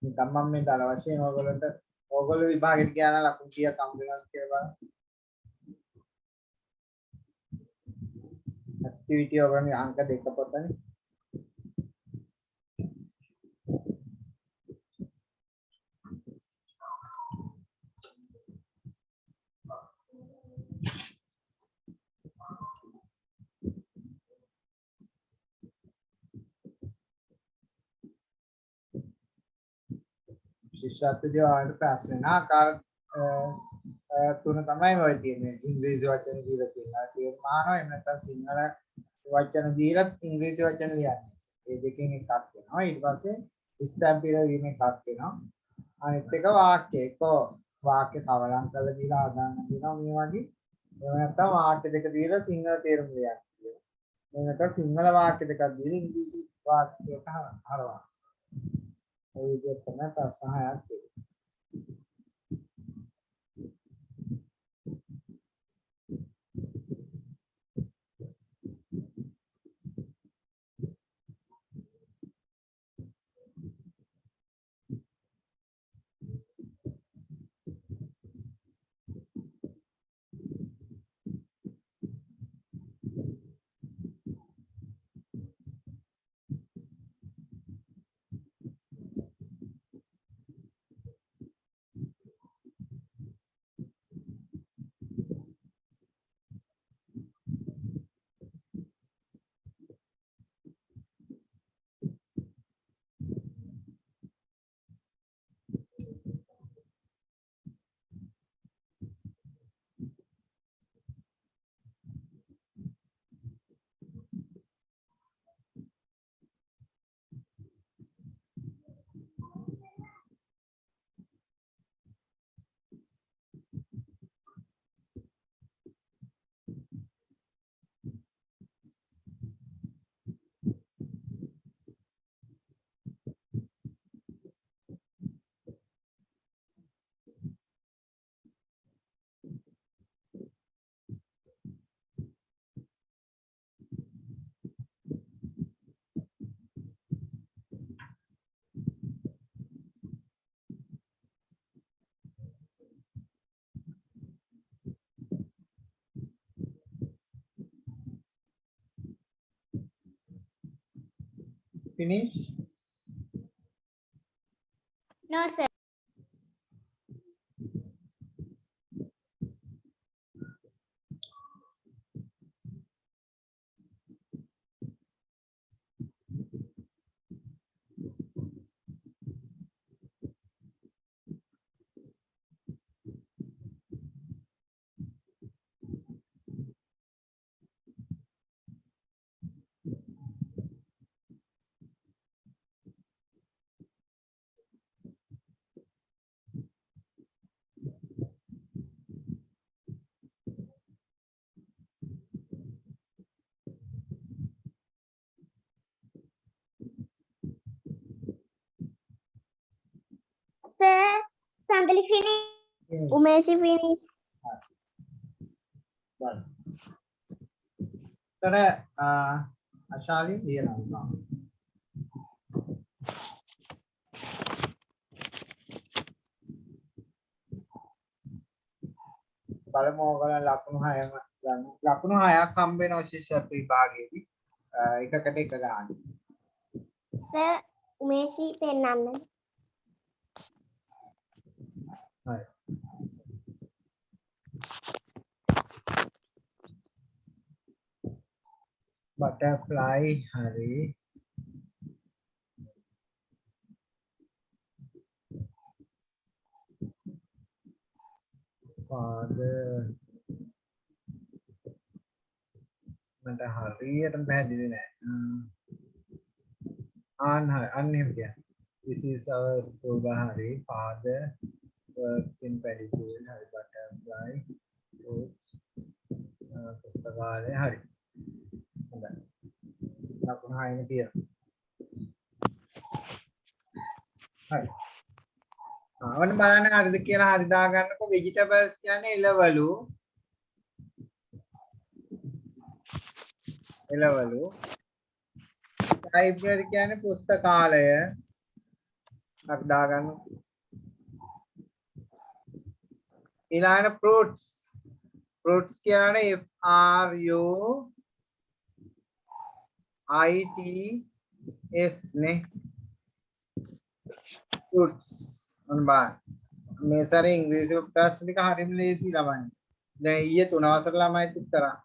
නිකම් මම මේ දල වශයෙන් ඕගොල්ලෝ විභාගෙට ගියා නම් ලකුණු කීයක් හම්බ වෙනවද කියලා බලන්න. ඇක්ටිවිටි ඕගොල්ලෝ අංක 2 පොතනේ. ශිෂ්‍යත්වයේ ආකාර ප්‍රශ්න ආකාර තුන තමයි ඔය තියෙන්නේ. ඉංග්‍රීසි වචන දීලා සිංහල තේරුම අහනවා. එහෙම නැත්නම් සිංහල වචන දීලා ඉංග්‍රීසි වචන ලියන්නේ. මේ දෙකෙන් එකක් වෙනවා. ඊට පස්සේ ස්ටැම්ප් එක වීම එකක් වෙනවා. අනිත් එක වාක්‍ය. එක වාක්‍ය කවලම් කරලා දීලා හදාන්න දෙනවා මේ වගේ. එහෙම නැත්නම් වාක්‍ය දෙක දීලා සිංහල තේරුම ලියන්න කියනවා. එහෙම නැත්නම් සිංහල වාක්‍ය දෙකක් දීලා ඉංග්‍රීසි වාක්‍යයකට හරවනවා. ඔය විදිහට තමයි ප්‍රශ්න හයක් තියෙන්නේ. Finish? No sir. Sir, Sandali finish. Finish. Umeshi finish. Done. තර අශාලි ලියනවා. බලමු ඔයගොල්ලන් ලකුණු 6ම ගන්න. ලකුණු 6ක් හම්බ වෙනවා ශිෂ්‍යත්ව විභාගයේදී. එකකට එක ගන්න. සර් උමේෂි පෙන්නන්න. හරි. බටර්ෆ්ලයි හරි. father මට හරියටම පැහැදිලි නෑ. අන්න එහෙම කියන්නේ. This is our school හරි. father works in paddy field හරි. butterfly fruits පුස්තකාලය හරි. හොඳයි. ලකුණු 6නේ තියෙනවා. හරි. ඔන්න බලන්න හරිද කියලා හරි දාගන්නකො. vegetables කියන්නේ එළවලු. library කියන්නේ පුස්තකාලය. හරි දාගන්න. ඊළඟට fruits. fruits කියන්නේ fruits නේ. fruits ඔන්න බලන්න. මේ සැරේ ඉංග්‍රීසි ප්‍රශ්න ටික හරියම ලේසි ළමයි. දැන් ඊයේ 3 වසර ළමයිත් උත්තරා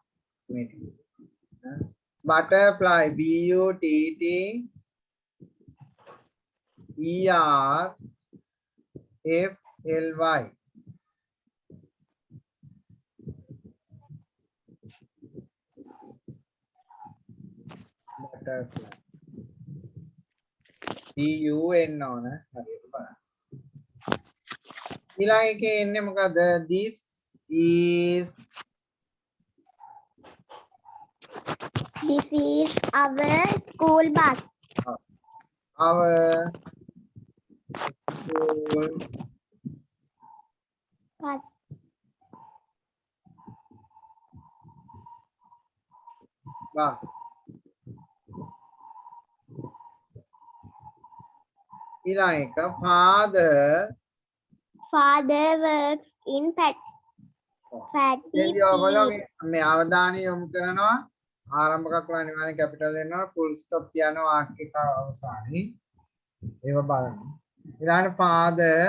මේ ටික. butterfly b u t t e r f l y butterfly b u n ඕන හරියට බලන්න. ඊළඟ එකේ එන්නේ මොකද? this is our school bus. our school Bus. bus. ඊළඟ එක Father works in paddy එදී ඔයගොල්ලෝ field. මේ අවධානය යොමු කරනවා. ආරම්භකක් වල අනිවාර්යෙන් කැපිටල් වෙනවා. ෆුල් ස්ටොප් තියනවා වාක්‍යයක අවසානයේ. ඒව බලන්න. ඊළඟට father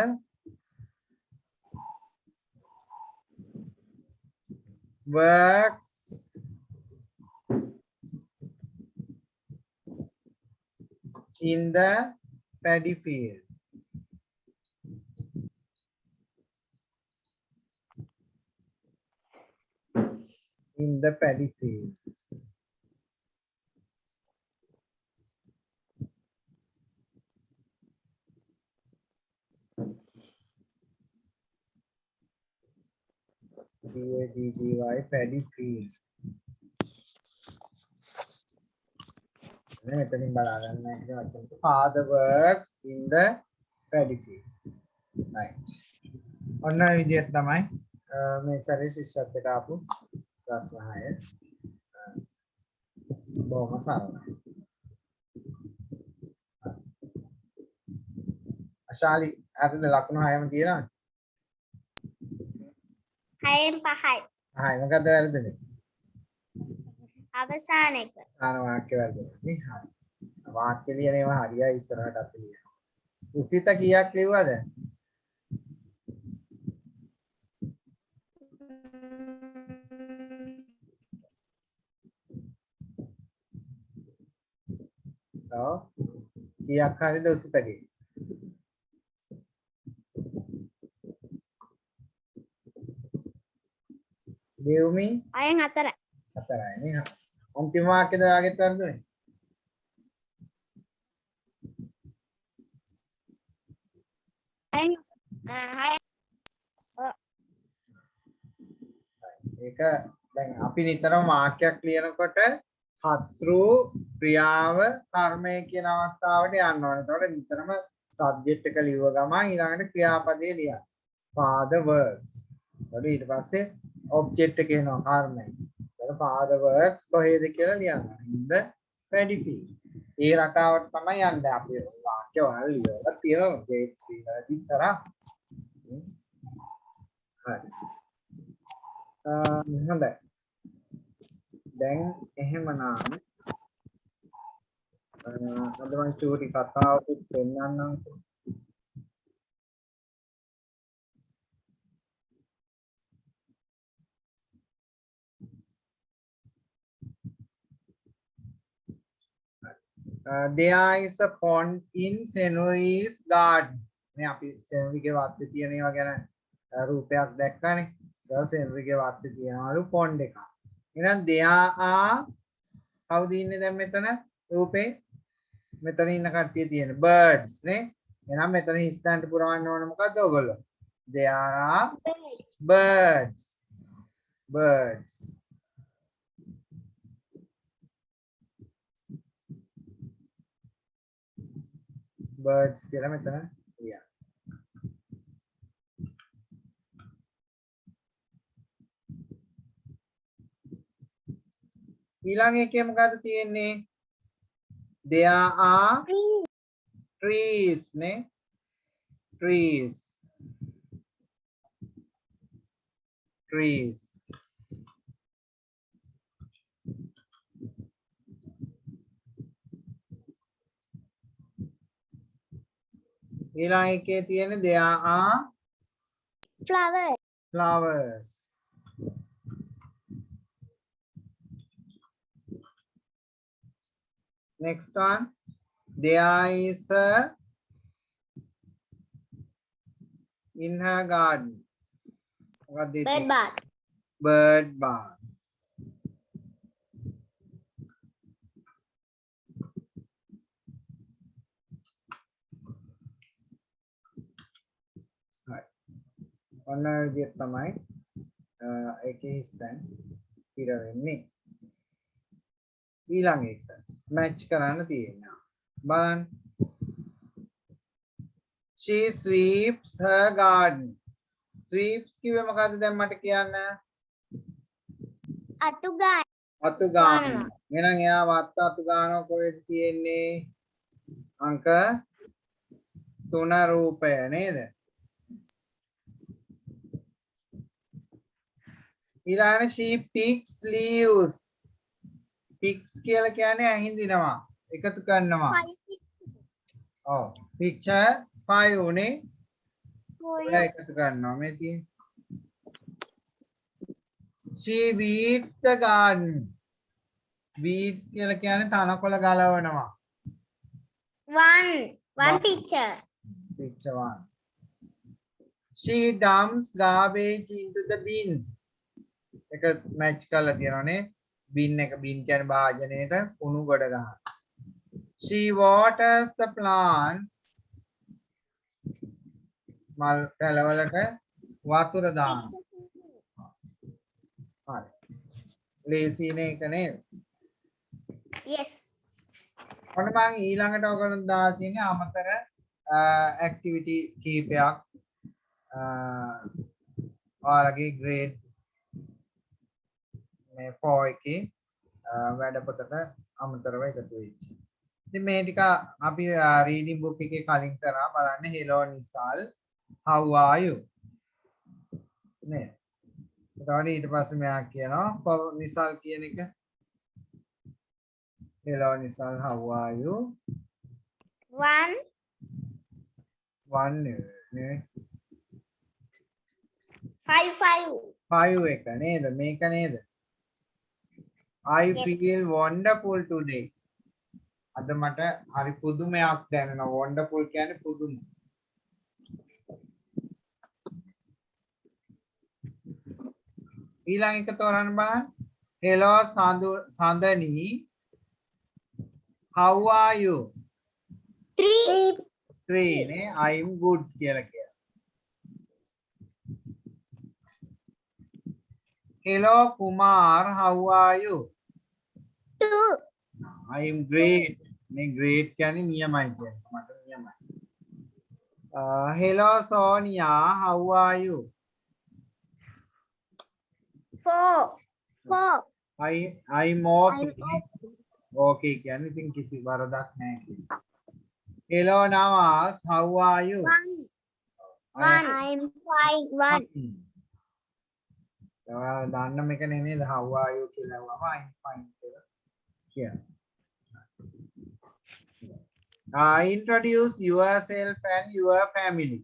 works in the paddy field. In the paddy field. PADDY paddy field. මෙතනින් බලාගන්න එක වචන. Father works in the paddy field. Right. ඔන්න ඔය විදිහට තමයි මේ සැරේ ශිෂ්‍යත්වයට ආපු ප්‍රශ්න 6. බොහොම සරලයි. අශාලි හරිද ලකුණු 6ම තියෙනවද? 6න් 5යි. හරි මොකද්ද වැරදුනේ? අවසාන එක. වාක්‍ය වැරදුනේ නේ. හරි. වාක්‍ය ලියන ඒවා හරියයි ඉස්සරහට අපි ලියනවා. උසිත කීයක් ලිව්වද? ඔව්. කීයක් හරියද උසිතගේ? දෙව්මි 6න් 4යි. 4යි නේ. අන්තිම වාක්‍යද ඔයාගෙත් වැරදුනේ? ඒක දැන් අපි නිතරම වාක්‍යයක් ලියනකොට කර්තෘ ක්‍රියාව කර්මය කියන අවස්ථාවට යන්න ඕනේ. ඒතකොට නිතරම සබ්ජෙක්ට් එක ලියව ගමන් ඊළඟට ක්‍රියාපදේ ලියන්න. father works. ඊට පස්සේ ඔබ්ජෙක්ට් එක එනවා කර්මය. father works කොහේද කියලා ලියන්න. in the paddy field. ඒ රටාවට තමයි යන්නේ අපි වාක්‍ය වල ලියලා තියෙනවා grade 3 වලදී තරහ. හරි. හොඳයි. දැන් එහෙමනම් අද මම චූටි කතාවකුත් පෙන්නන්නම්. There is a pond in Senuri's garden. මේ අපි සෙනරිගේ වත්තේ තියෙන ඒවා ගැන රූපයක් දැක්කනේ. ඒක සෙනරිගේ වත්තේ තියෙනවලු pond එකක්. එහෙනම් there are කවුද ඉන්නේ දැන් මෙතන රූපේ? මෙතන ඉන්න කට්ටිය තියෙන birds නේ. එහෙනම් මෙතන හිස්තන්ට පුරවන්න ඕන මොකද්ද ඔයගොල්ලෝ? There are birds. Birds. Birds කියලා මෙතන ලියන්න. ඊළඟ එකේ මොකද්ද තියෙන්නේ? There are trees නේ. Trees. Trees. ඊළඟ එකේ තියෙන there are flowers. flowers. Next one, there is a in her garden. What they Bird say? bath. Bird bath. ඔන්න විදිහට තමයි එකේ හිස්තැන් පිර වෙන්නේ. ඊළඟ එක මැච් කරන්න තියෙනවා. බලන්න. She sweeps her garden. Sweeps කිව්වේ මොකද්ද දැන් මට කියන්න? අතු ගන්න. අතු ගන්න. එහෙනම් එයා වත්ත අතු ගන්නව කොහෙද තියෙන්නේ? අංක 3 රූපය නේද? ඊළඟට she picks leaves. picks කියලා කියන්නේ ඇහිඳිනවා එකතු කරනවා. ඔව් picture 5 උනේ ඔය එකතු කරනවා මේ තියෙන්නේ. she weeds the garden. weeds කියලා කියන්නේ තනකොළ ගලවනවා. one picture. picture 1. she dumps garbage into the bin. එක මැච් කරලා තියෙනවානේ. bin එක bin කියන්නේ භාජනයේට කුණු ගොඩ ගන්න. she waters the plants. මල් පැලවලට වතුර දානවා. හරි. ලේසිනේ එක නේද? Yes. ඔන්න මම ඊළඟට ඔයගොල්ලෝ දාලා තියෙන්නේ අමතර ඇක්ටිවිටි කීපයක්. ඔයාලගේ grade මේ 4 එකේ වැඩපොතට අමතරව එකතු වෙච්ච. ඉතින් මේ ටික අපි රීඩින් බුක් එකේ කලින් කරා බලන්න. hello Nisal, how are you? නේ. ඊට පස්සේ මෙයා කියනවා නිසල් කියන එක. hello Nisal, how are you? one නේ. 5 එක නේද? මේක නේද? I feel wonderful today. අද මට හරි පුදුමයක් දැනෙනවා. wonderful කියන්නේ පුදුම. ඊළඟ එක තෝරන්න බලන්න. hello සඳනි, how are you? 3 නේ. I'm good කියලා කියනවා. hello Kumar, how are you? 2. I am great. මේ great කියන්නේ නියමයි කියන්නේ. මට නියමයි. hello Sonia, how are you? 4. I'm okay. okay. Okay කියන්නේ ඉතින් කිසි වරදක් නැහැ කියලා. Hello Nawaz, how are you? I'm fine. දන්න මේක නෙමෙයිද how are you කියලා වම I'm fine කියලා කියනවා. Introduce yourself and your family.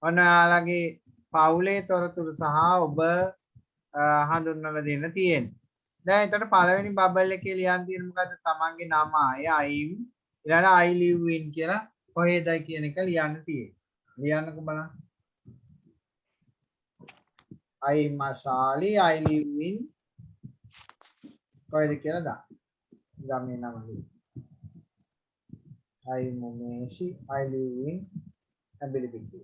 ඔයාලගේ පවුලේ තොරතුරු සහ ඔබ හඳුන්වලා දෙන්න තියෙන්නේ. දැන් එතකොට පළවෙනි බබල් එකේ ලියන් තියෙන මොකද්ද? තමන්ගේ නම I'm ඊළඟ I live in කියලා කොහෙදයි කියන එක ලියන්න තියෙන්නේ. ලියන්නකෝ බලන්න. I'm Ashali, I live in කොහෙද කියලා දාන්න. ගමේ නම ලියන්න. I'm Umeshi, I live in Abilipittu.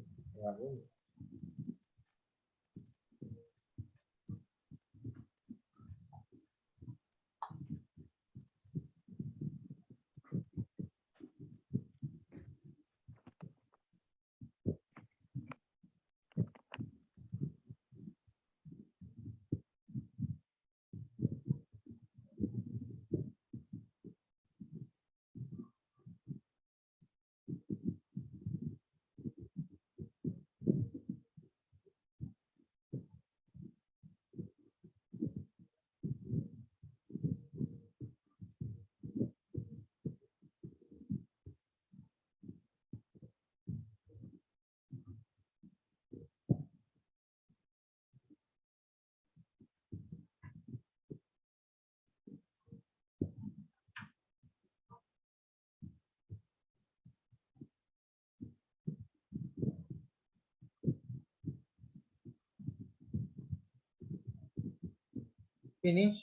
Finish.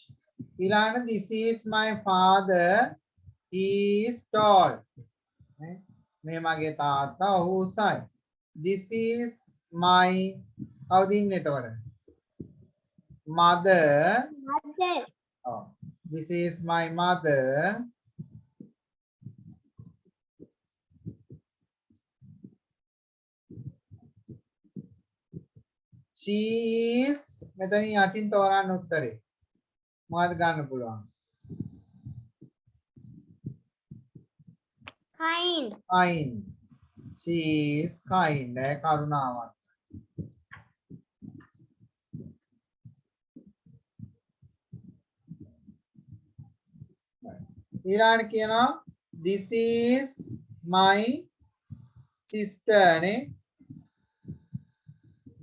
Ilana, this is my father. He is tall. මේ මගේ තාත්තා ඔහු උසයි. This is my කවුද ඉන්නේ එතකොට? Mother. Oh, this is my mother. She is මෙතනින් යටින් තෝරන්න උත්තරේ. මොකක්ද ගන්න පුළුවන්? Kind. Kind. She is kind. කරුණාවක්. ඊළඟට කියනවා this is my sister නේ.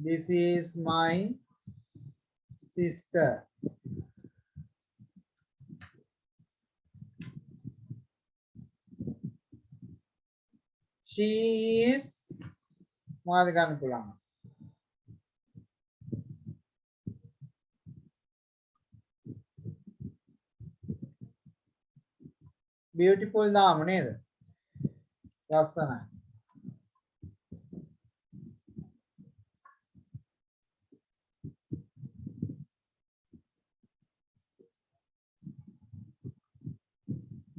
This is my sister. She is මොකක්ද ගන්න පුළුවන්? beautiful නාම නේද? ලස්සනයි.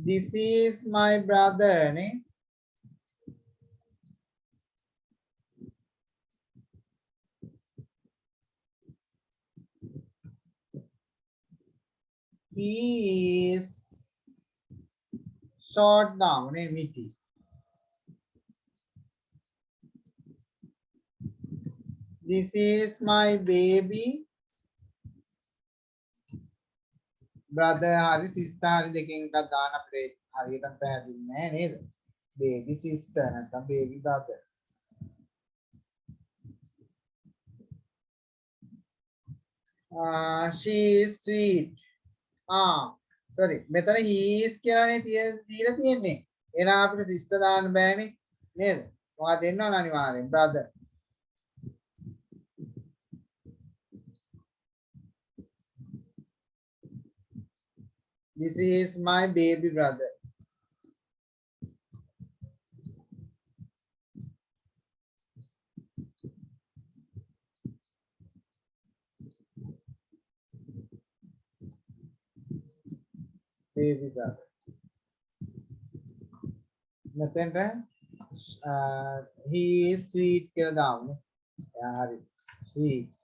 This is my brother නේ. He is short down මිටි. This is my baby brother හරි sister හරි දෙකෙන් එකක් දාන්න අපිට හරියට පැහැදිලි නෑ නේද? baby sister නැත්නම් baby brother. She is sweet. sorry මෙතන he is කියලානේ දීලා තියෙන්නේ. එහෙනම් අපිට sister දාන්න බෑනේ නේද? මොකක්ද දෙන්න ඕන අනිවාර්යෙන් brother. This is my baby brother. Baby brother. මෙතෙන්ට he is sweet කියලා දාමු. එයා හරි sweet.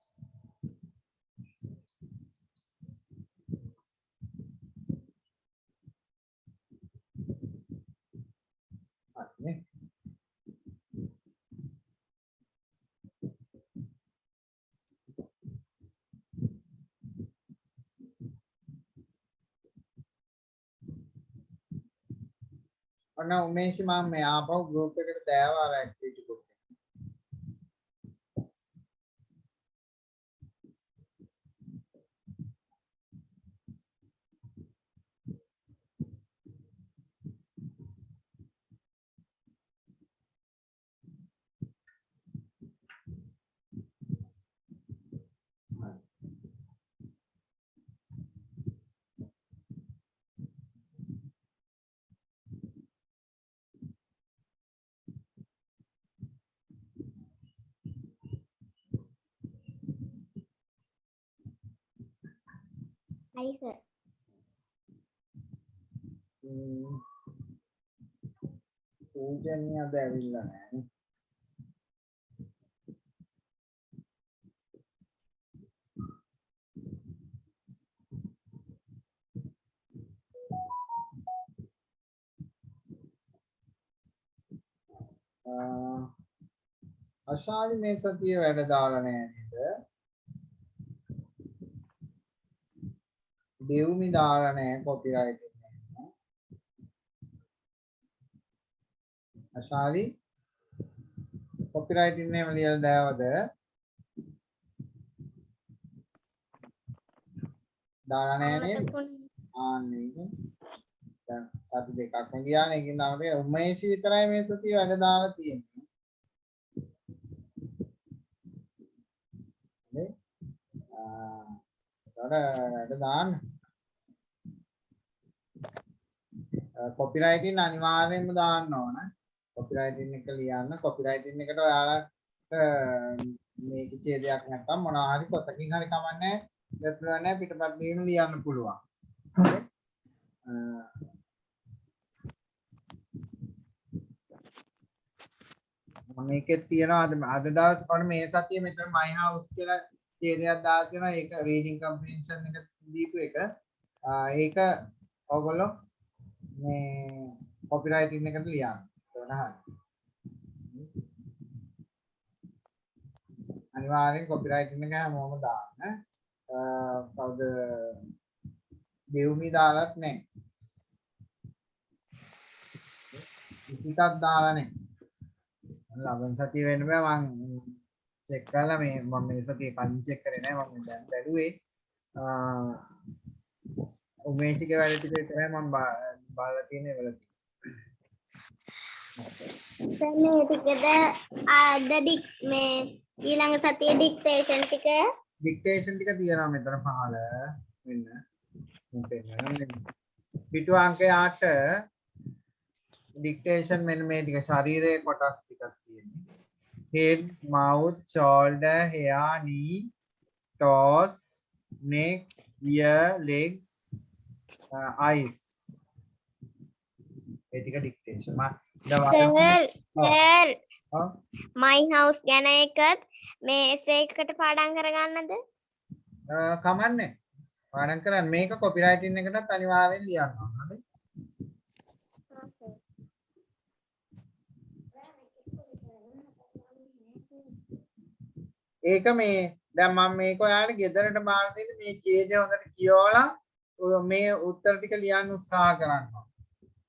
නේ. ඔන්න උමේෂ් මම මේ ආපහු ගෲප් එකට දැවවා අර ඇක්ටිවිටි ගෲප් එක. හරි සර්. පූජන්‍ය අද ඇවිල්ලා නැහැ නේ. අශාලි මේ සතිය වැඩ දාලා නැහැ නේද? දෙව්මි දාලා නැහැ කොපිරයිට් එක. අශාලි කොපිරයිට් එකේම ලියලා දාවද? දාලා නැහැ නේද? ආන්නේ. දැන් සති දෙකක් ගියානේ. ඒකින් තමයි උමේෂ් විතරයි මේ සතිය වැඩ දාලා තියෙන්නේ. නේ? වැඩ දාන්න. කොපිරයිටින් අනිවාර්යෙන්ම දාන්න ඕන. කොපිරයිටින් එක ලියන්න. කොපිරයිටින් එකට ඔයාලට මේකේ ඡේදයක් නැත්නම් මොනවා හරි පොතකින් හරි කමන්නේ දෙතුනේ පිටපත් දීම ලියන්න පුළුවන්. හරි? මේකෙත් තියෙනවා අද දවස් වල මේ සතියේ මෙතන my house කියලා ඡේදයක් දාලා තියෙනවා. ඒක reading comprehension එක දීපු එක. ඒක ඔයගොල්ලෝ මේ කොපිරයිටින් එකට ලියන්න. එතකොට හරි. අනිවාර්යෙන් කොපිරයිටින් එක හැමෝම දාන්න. කවුද දෙව්මි දාලත් නැහැ. ඉතිතක් දාලා නැහැ. ලබන සතිය වෙන්න බෑ මම චෙක් කරලා මේ මම මේ සතිය කලින් චෙක් කරේ නැහැ මම දැන් බැලුවේ උමේෂිගේ වැඩ ටික විතරයි මම බලලා තියෙන්නේ වල සර් මේ ටිකද අද මේ ඊළඟ සතියේ ඩික්ටේෂන් ටික තියෙනවා මෙතන පහළ වෙන්න පිටු අංකය 8 dictation මෙන්න මේ ටික ශරීරයේ කොටස් ටිකක් තියෙන්නේ head mouth shoulder hair knee toes neck ear leg eyes ඒ ටික dictation සර් my house ගැන එකත් මේ essay එකට පාඩම් කරගන්නද කමන්නේ පාඩම් කරන්න මේක copywriting එකටත් අනිවාර්යෙන් ලියන්න ඕන හරි ඒක මේ දැන් මම මේක ඔයාලට ගෙදරට බාර දෙන්න මේ ඡේදය හොඳට කියවලා මේ උත්තර ටික ලියන්න උත්සාහ කරනවා.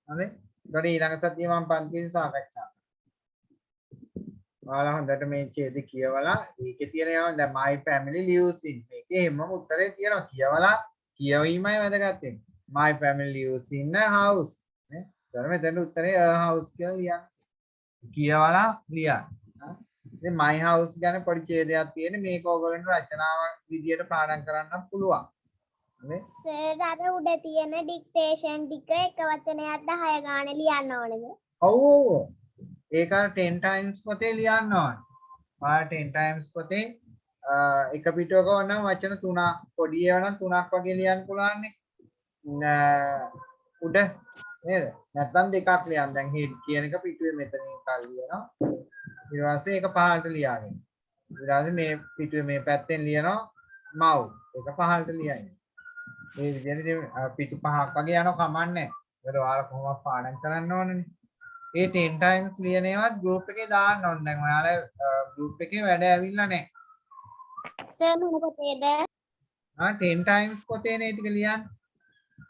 හරි? ඊට ඊළඟ සතියේ මම පන්තියේ සාකච්ඡා කරනවා. ඔයාලා හොඳට මේ ඡේද කියවලා ඒකේ තියෙන ඒවා දැන් my family lives in මේකේ හැමම උත්තරේ තියෙනවා කියවලා කියවීමයි වැදගත් වෙන්නේ. my family lives in a house නේ. ඊට මෙතන උත්තරේ a house කියලා ලියන්න. කියවලා ලියන්න. ඉතින් my house ගැන පොඩි ඡේදයක් තියෙන මේක ඔයගොල්ලන්ට රචනාවක් විදියට පාඩම් කරන්න පුළුවන්. හරි? සර් අර උඩ තියෙන ඩික්ටේෂන් ටික එක වචනයක් 10 ගානේ ලියන්න ඕනද? ඔව් ඔව්. ඒක 10 times පොතේ ලියන්න ඕන. ඔයාලා 10 times පොතේ එක පිටුවක වුණා වචන 3 පොඩි ඒවා නම් 3ක් වගේ ලියන්න පුළුවන් නේ. උඩ නේද? නැත්නම් දෙකක් ලියන්න. දැන් head කියන එක පිටුවේ මෙතනින් කල් ලියනවා. ඊට පස්සේ ඒක පහළට ලියාගෙන. ඊට පස්සේ මේ පිටුවේ මේ පැත්තෙන් ලියනවා මව්. ඒක පහළට ලියයි. මේ විදිහට පිටු පහක් වගේ යනවා කමන්නේ. මොකද ඔයාලා කොහොමද පාඩම් කරන්න ඕනනේ. ඒ 10 times ලියන ඒවාත් group එකේ දාන්න ඕන. දැන් ඔයාලා group එකේ වැඩ ඇවිල්ලා නැහැ. සර් මොන පොතේද? 10 times පොතේ නේ ටික ලියන්න.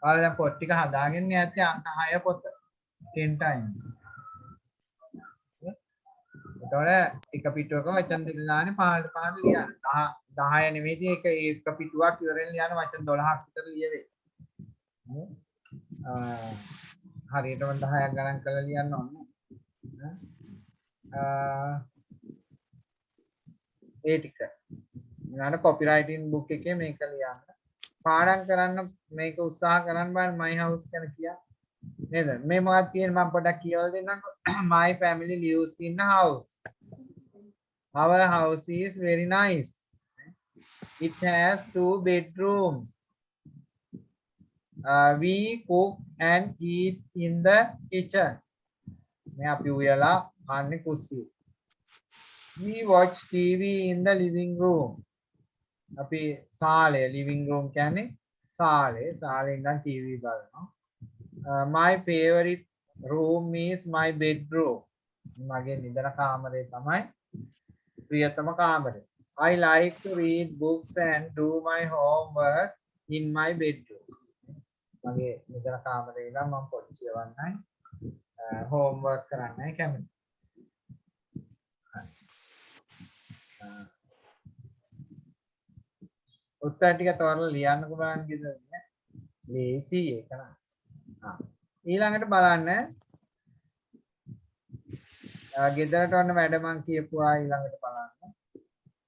ඔයාලා දැන් පොත් ටික හදාගෙන යද්දී අංක 6 පොත 10 times. එතකොට එක පිටුවක වචන දෙක ගානේ 15 ලියන්න. 10 නෙමෙයි එක පිටුවක් ඉවරෙන් ලියන වචන 12ක් විතර ලියවේ. හරියටම 10ක් ගණන් කරලා ලියන්න ඕනේ. ඒ ටික. ඊළඟට කොපිරයිටින් බුක් එකේ මේක ලියන්න. පාඩම් කරන්න මේක උත්සාහ කරන්න බලන්න my house ගැන කියන්න. නේද? මේ මොකක්ද කියන්නේ මම පොඩ්ඩක් කියවලා දෙන්නම්කෝ. My family lives in a house. Our house is very nice. It has 2 bedrooms. We cook and eat in the kitchen. මේ අපි උයලා කන්නේ කුස්සියේ. We watch TV in the living room. අපි සාලේ living room කියන්නේ සාලේ ඉඳන් TV බලනවා. My favorite room is my bedroom. මගේ නිදන කාමරය තමයි ප්‍රියතම කාමරය. I like to read books and do my homework in my bedroom. මගේ නිදන කාමරේ ඉඳන් මම පොත් කියවන්නයි homework කරන්නයි කැමති. උත්තර ටික තෝරලා ලියන්නකෝ බලන්න කිව්වද? ලේසි ඒක නා. ඊළඟට බලන්න ගෙදරට ඔන්න වැඩ මං කියපුවා ඊළඟට බලන්න.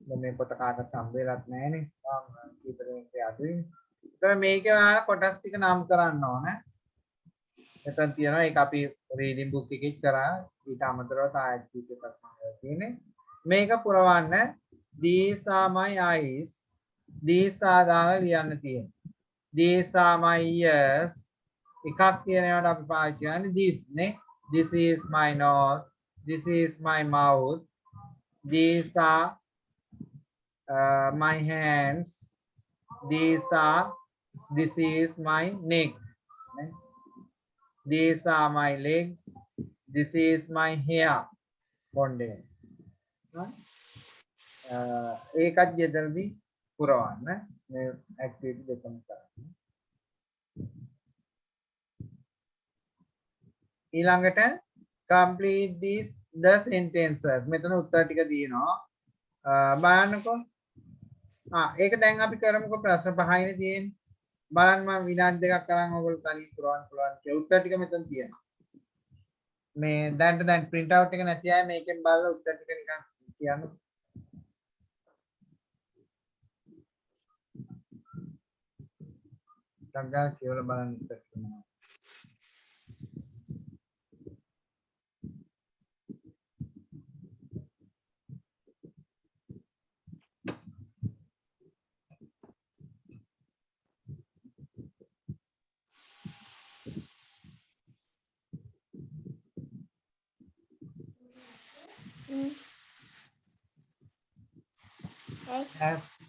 දැන් මේ පොත කාටවත් හම්බ වෙලත් නැහනේ. මම කීප දෙනෙක් අඩුයි. ඒතර මේකේ ඔයාලා කොටස් ටික නම් කරන්න ඕන. එතන තියෙනවා ඒක අපි රීඩින් බුක් එකේ කරා ඊට අමතරව තායත් කීප එකක් මම තියෙන්නේ. මේක පුරවන්න these are my eyes. these are දාලා ලියන්න තියෙන්නේ. these are my ears. එකක් තියෙනවට අපි පාවිච්චි කරන්නේ this නේ. this is my nose. this is my mouth. these are my hands. this is my neck. These are my legs. This is my hair. Bonde. ඒකත් ගෙදරදී පුරවන්න මේ ඇක්ටිවිටි දෙකම කරන්න. ඊළඟට complete these the sentences. මෙතන උත්තර ටික දිනනවා. බලන්නකෝ. ඒක දැන් අපි කරමුකෝ ප්‍රශ්න පහයිනේ තියෙන්නේ. බලන්න මම විනාඩි දෙකක් අරන් ඔයගොල්ලෝ තනියෙන් පුරවන්න පුළුවන් කියලා. උත්තර ටික මෙතන තියෙනවා. මේ දැන් print out එක නැති අය මේකෙන් බලලා උත්තර ටික නිකන් කියන්න. ටග්ගා කියලා බලන්න උත්තර ටික මොනවද?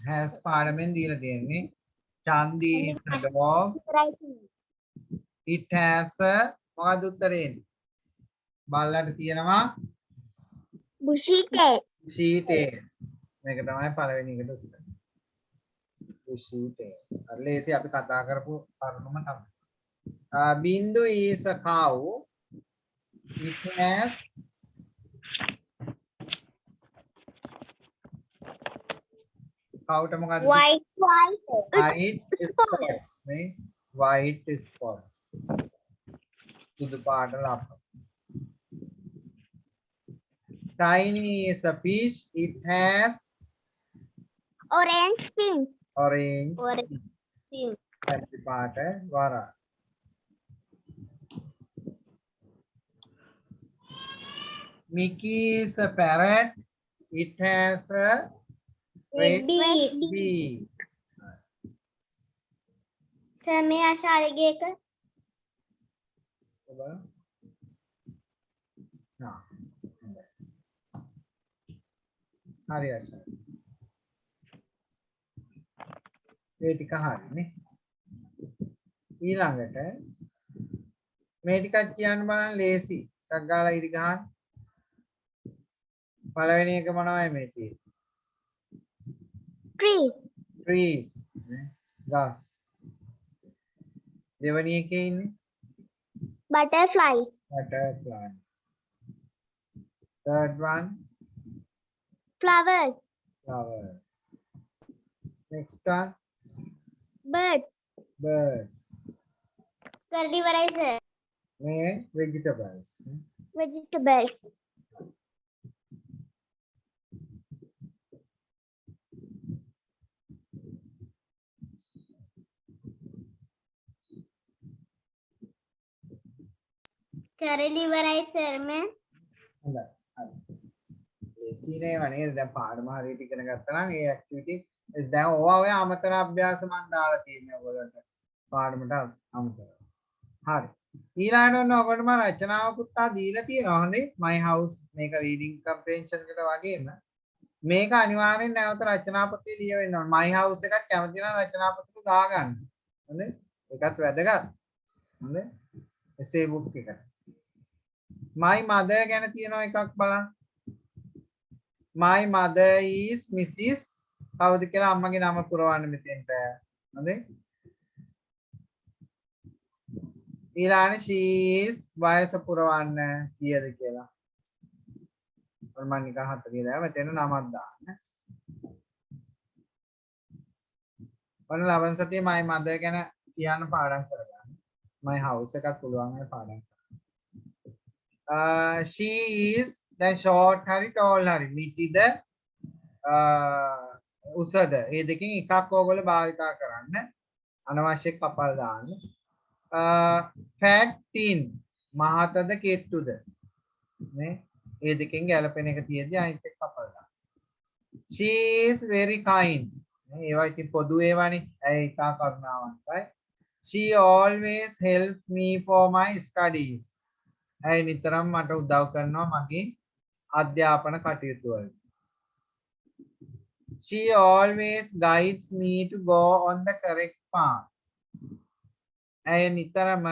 has පාඩමෙන් දීලා තියෙන්නේ චන්දි is a dog. It has a මොකද උත්තරේ? බල්ලට තියෙනවා bushy tail. bushy tail. මේක තමයි පළවෙනි එකට උත්තර. bushy tail. අර ලේසි අපි කතා කරපු කරුණම තමයි. බින්දු is a cow. It has කවුට මොකක්ද? White spots නේ. white spots. සුදු පාට ලප. Tiny is a fish. It has orange fins. orange fins. පැති පාට වරා. Mickey is a parrot. It has a red beak. Sir, may I share එක? හරි අශා. මේ ටික හරිනේ. ඊළඟට මේ ටිකක් කියන්න බලන්න ලේසි. ටක් ගාලා ඉරි ගහන්න. පළවෙනි එක මොනවයි මේ තියෙන්නේ? trees, trees. ගස්. දෙවෙනි එකේ ඉන්නේ butterflies, butterflies. Third one, flowers, flowers. Next one, birds. birds. Curly varieties, මේ vegetables. vegetables, curly varieties में හොඳයි. හරි. ලේසිනේ වනේ දැන් පාඩම හරියට ඉගෙන ගත්තා නම් ඒ ඇක්ටිවිටි දැන් ඕවා ඔය අමතර අභ්‍යාස මම දාලා තියෙනවා ඔයගොල්ලන්ට පාඩමට අමතරව. හරි. ඊළඟට ඔන්න ඔයගොල්ලෝ මම රචනාවකුත් දීලා තියෙනවා. හොඳේ. my house මේක reading comprehension එකට වගේම මේක අනිවාර්යෙන් නැවත රචනා පොතේ ලියවෙන්න ඕන. my house එකක් කැමති නම් රචනා පොතේ දාගන්න. හොඳේ. ඒකත් වැදගත්. හොඳේ. essay book එකට. my mother ගැන තියෙනවා එකක් බලන්න. my mother is Mrs. කවුද කියලා අම්මගේ නම පුරවන්න මෙතෙන්ට. හොඳේ. ඊළඟ she is වයස පුරවන්න කීයද කියලා. මම නිකන් හතරිය දාලා මෙතන නමක් දාන්න. ඔන්න ලබන සතියේ my mother ගැන කියන්න පාඩම් කරගන්න. my house එකත් පුළුවන් අය පාඩම් කරන්න. she is දැන් short හරි tall හරි මිටිද උසද මේ දෙකෙන් එකක් ඕගොල්ලෝ භාවිතා කරන්න. අනවශ්‍ය කපල් දාන්න. fat thin මහතද කෙට්ටුද නේ ඒ දෙකෙන් ගැලපෙන එක තියෙද්දි අනිත් එක කපල් දාන්න. she is very kind නේ ඒවා ඉතින් පොදු ඒවානේ. ඇයි ඉතා කරුණාවන්තයි. she always help me for my studies. ඇයි නිතරම මට උදව් කරනවා මගේ අධ්‍යාපන කටයුතු වලට. she always guides me to go on the correct path. ඇය නිතරම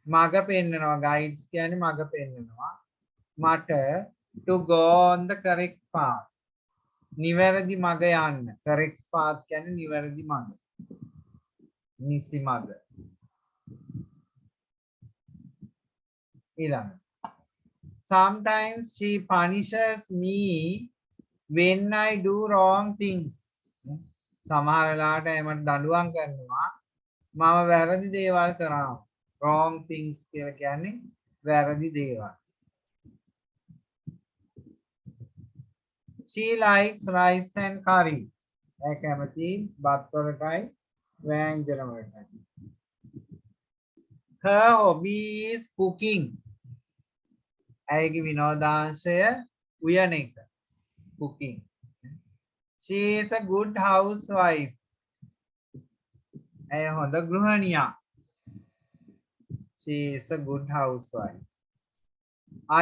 මඟ පෙන්නනවා. guides කියන්නේ මඟ පෙන්නනවා මට to go on the correct path. නිවැරදි මඟ යන්න. correct path කියන්නේ නිවැරදි මඟ. නිසි මඟ. ඊළඟ sometimes she punishes me when I do wrong things. සමහර වෙලාවට එමට දඬුවම් කරනවා මම වැරදි දේවල් කරා. wrong things කියලා කියන්නේ වැරදි දේවල්. she likes rice and curry. ඒ කැමති බත් වලටයි ව්‍යංජන වලටයි. her hobby is cooking. ඇයගේ විනෝදාංශය උයන එක. cooking. she is a good housewife. ඇය හොඳ ගෘහණියක්. she is a good housewife.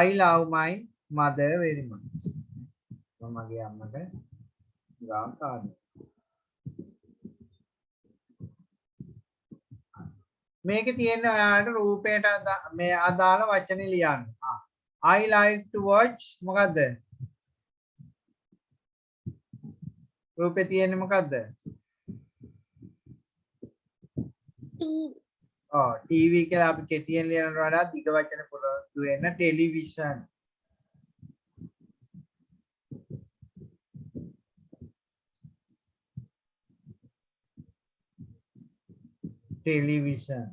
I love my mother very much. මගේ අම්මට ගාක් ආදරේ. මේකේ තියෙන ඔයාලට රූපයට මේ අදාළ වචන ලියන්න. I like to watch මොකද්ද? රූපේ තියෙන්නේ මොකද්ද? TV කියලා අපි කෙටියෙන් ලියනට වඩා දිග වචන පුරුදු වෙන්න television. television.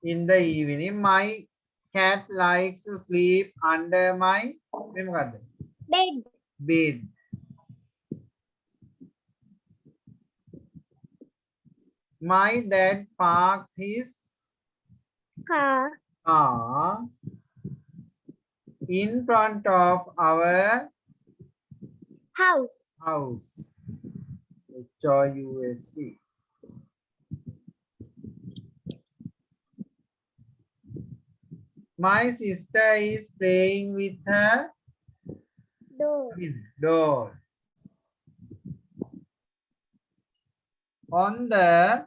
In the evening, my cat likes to sleep under my bed. My dad parks his car in front of our house. HOUSE. My sister is playing with her doll. On the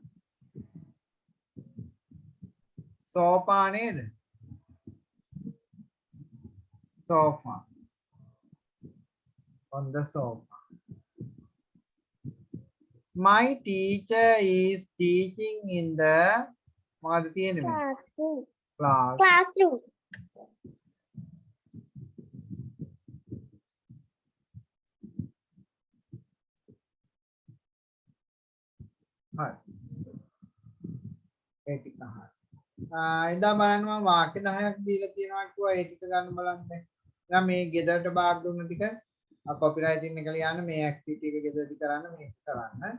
sofa ned. Sofa. On the sofa. My teacher is teaching in the classroom. class. Classroom. හරි. ඒ ටික හරි. ඉඳා බලන්න මම වාක්‍ය 10ක් දීලා තියෙනවා කිව්වා ඒ ටික ගන්න බලන්න. එහෙනම් මේ ගෙදරට බාර දුන්න ටික කොපිරයිටින් එක ලියන්න මේ ඇක්ටිවිටි එක ගෙදරදී කරන්න මේක කරන්න.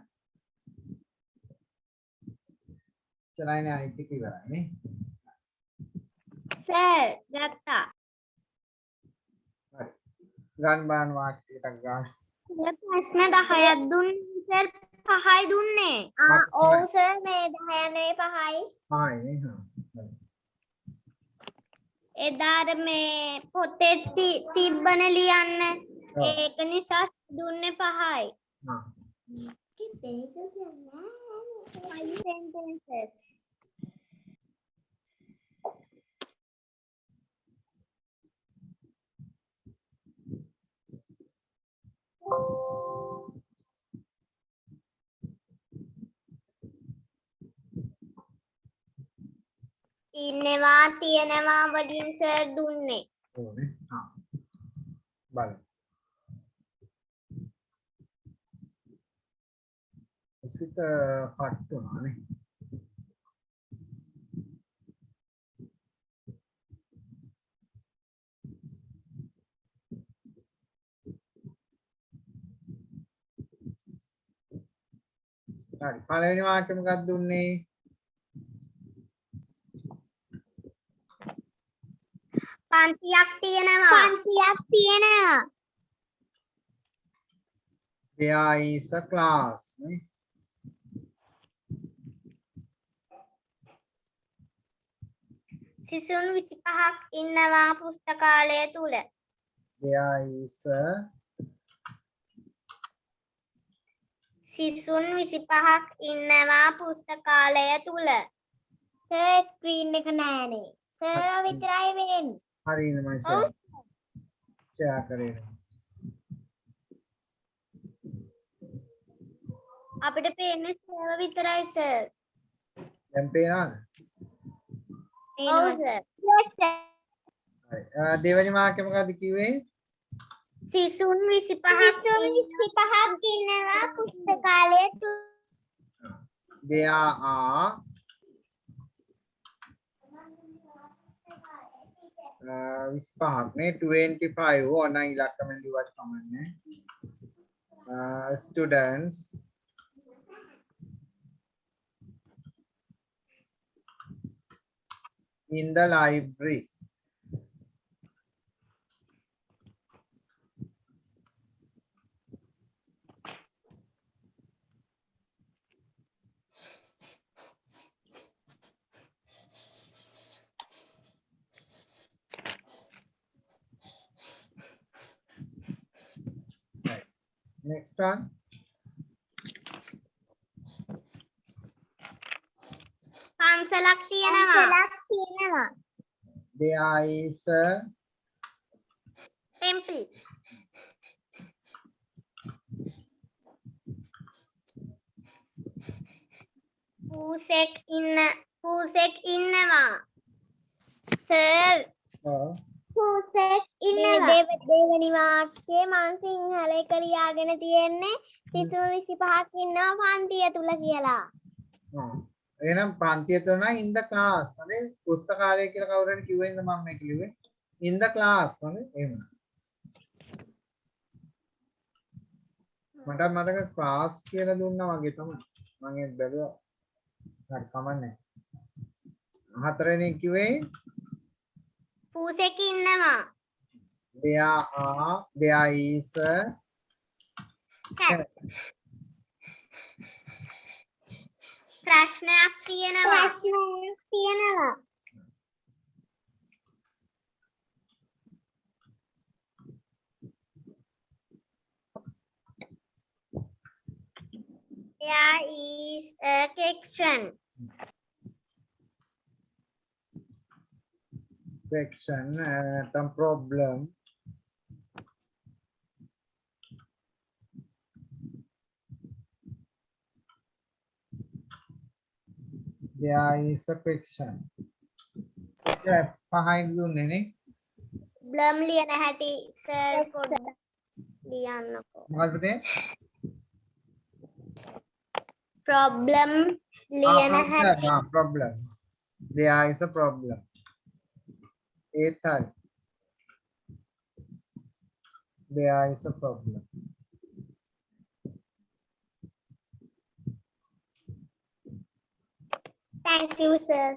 චලයිනේ අනිත් ටික ඉවරයි නේ. Sir, ගත්තා. හරි. ගන්න බලන්න වාක්‍ය ටිකක් ගන්න. ප්‍රශ්න 10ක් දුන්නේ සර් 5යි දුන්නේ. ඔව් සර් මේ 10 නෙවෙයි 5යි. හායි නේ හා. එදාර මේ පොතේ තිබ්බනේ ලියන්න. ඒක නිසා දුන්නේ 5යි. හා. Five sentences. ඉන්නවා තියෙනවා වලින් සර් දුන්නේ. ඕනේ. හා. බලන්න. සිත කට් වුණා නේ. හරි. පළවෙනි වාක්‍ය මොකක්ද දුන්නේ? පන්තියක් තියෙනවා. පන්තියක් තියෙනවා. There is a class නේ. සිසුන් 25ක් ඉන්නවා පුස්තකාලය තුල. There is a සිසුන් 25ක් ඉන්නවා පුස්තකාලය තුල. සර් ස්ක්‍රීන් එක නෑනේ. සර් විතරයි වෙන්නේ. හරිනේ මම ෂෙයා කරේ. අපිට පේන්නේ සර් විතරයි සර්. දැන් පේනවද? ඔව් සර්. හරි. දෙවෙනි වාක්‍ය මොකක්ද කිව්වේ? සිසුන් 25ක් ඉන්නවා පුස්තකාලය තුල. There are 25ක් නේ 25 ඕන ඉලක්කමෙන් ලියුවත් කමන්නේ. Students in the library. Right. Next one. පන්සලක් තියෙනවා. There is a temple. පූසෙක් ඉන්නවා. සර් පූසෙක් ඉන්නවා. දෙවෙනි වාක්‍යයේ මම සිංහල එක ලියාගෙන තියෙන්නේ සිසු 25ක් ඉන්නවා පන්තිය තුල කියලා. එහෙනම් පන්තිය තුන in the class. හරි පුස්තකාලය කියලා කවුරු හරි කිව්වෙන්ද මම මේක ලිව්වේ. In the class. හරි එහෙම. මට මතක class කියලා දුන්නා වගේ තමයි. මම ඒක බැලුවා. හරි කමන්නේ. හතරවෙනි කිව්වේ පූසෙක් ඉන්නවා. there is a ප්‍රශ්නයක් තියෙනවා. There is a question. friction නැත්නම් problem there is a friction පහින් දුන්නේ නේ බ්ලම් ලියන හැටි සර් පොඩ්ඩක් ලියන්නකෝ. මොකද්ද පුතේ ප්‍රොබ්ලම් ලියන හැටි problem there is a problem ඒත් හරි there is a problem thank you sir.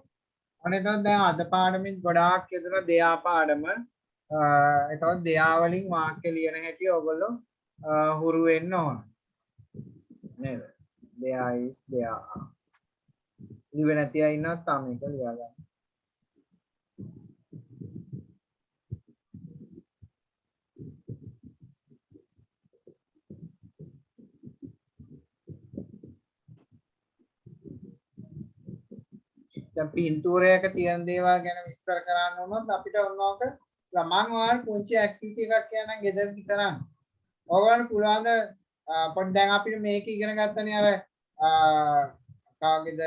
අනේ එතකොට දැන් අද පාඩමින් ගොඩාක් යෙදුන දෙයා පාඩම එතකොට දෙයා වලින් වාක්‍ය ලියන හැටි ඔයගොල්ලෝ හුරු වෙන්න ඕන නේද there is there are ලිව නැති අය ඉන්නවත් තාම මේක ලියා ගන්න දැන් පින්තූරයක තියෙන දේවල් ගැන විස්තර කරන්න වුණොත් අපිට ඕනෝක ළමන් වාර පුංචි ඇක්ටිවිටි එකක් කියනනම් ගෙදරදි කරන්න. ඕගොල්ලන්ට පුළුවන් ද පොඩ්ඩක් දැන් අපිට මේක ඉගෙන ගත්තනේ අර කාගේද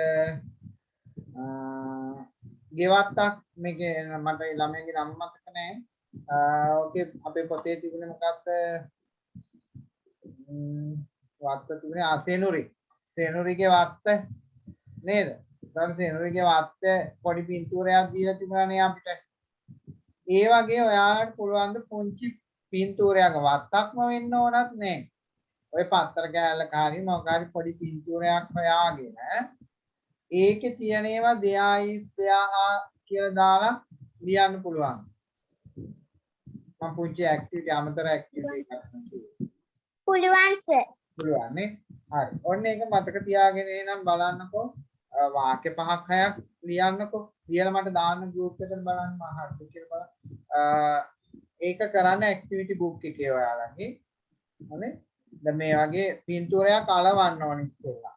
ගෙවත්තක් මේකේ මට ළමයින්ගේ නම මතක නැහැ. ඕකේ අපේ පොතේ තිබුණේ මොකක්ද? වත්ත තිබුණේ සේනුරි. සේනුරිගේ වත්ත නේද? සේනුරිගේ වත්ත පොඩි පින්තූරයක් දීලා තිබුණානේ අපිට. ඒ වගේ ඔයාලට පුළුවන් ද පුංචි පින්තූරයක වත්තක්ම වෙන්න ඕනත් නෑ. ඔය පත්තර කෑල්ලක හරි මොකක් හරි පොඩි පින්තූරයක් හොයාගෙන ඒකේ තියෙන ඒවා there is there are කියලා දාලා ලියන්න පුළුවන්. මම පුංචි ඇක්ටිවිටි අමතර ඇක්ටිවිටි එකක් පුළුවන් සර්. පුළුවන් නේ. හරි. ඔන්න ඒක මතක තියාගෙන එනම් බලන්නකෝ. වාක්‍ය 5ක් 6ක් ලියන්නකෝ. ලියලා මට දාන්න ගෲප් එකට බලන්න මම හරි කියලා බලන්න. ඒක කරන්න ඇක්ටිවිටි බුක් එකේ ඔයාලගේ. හරි. දැන් මේ වගේ පින්තූරයක් අලවන්න ඕන ඉස්සෙල්ලා.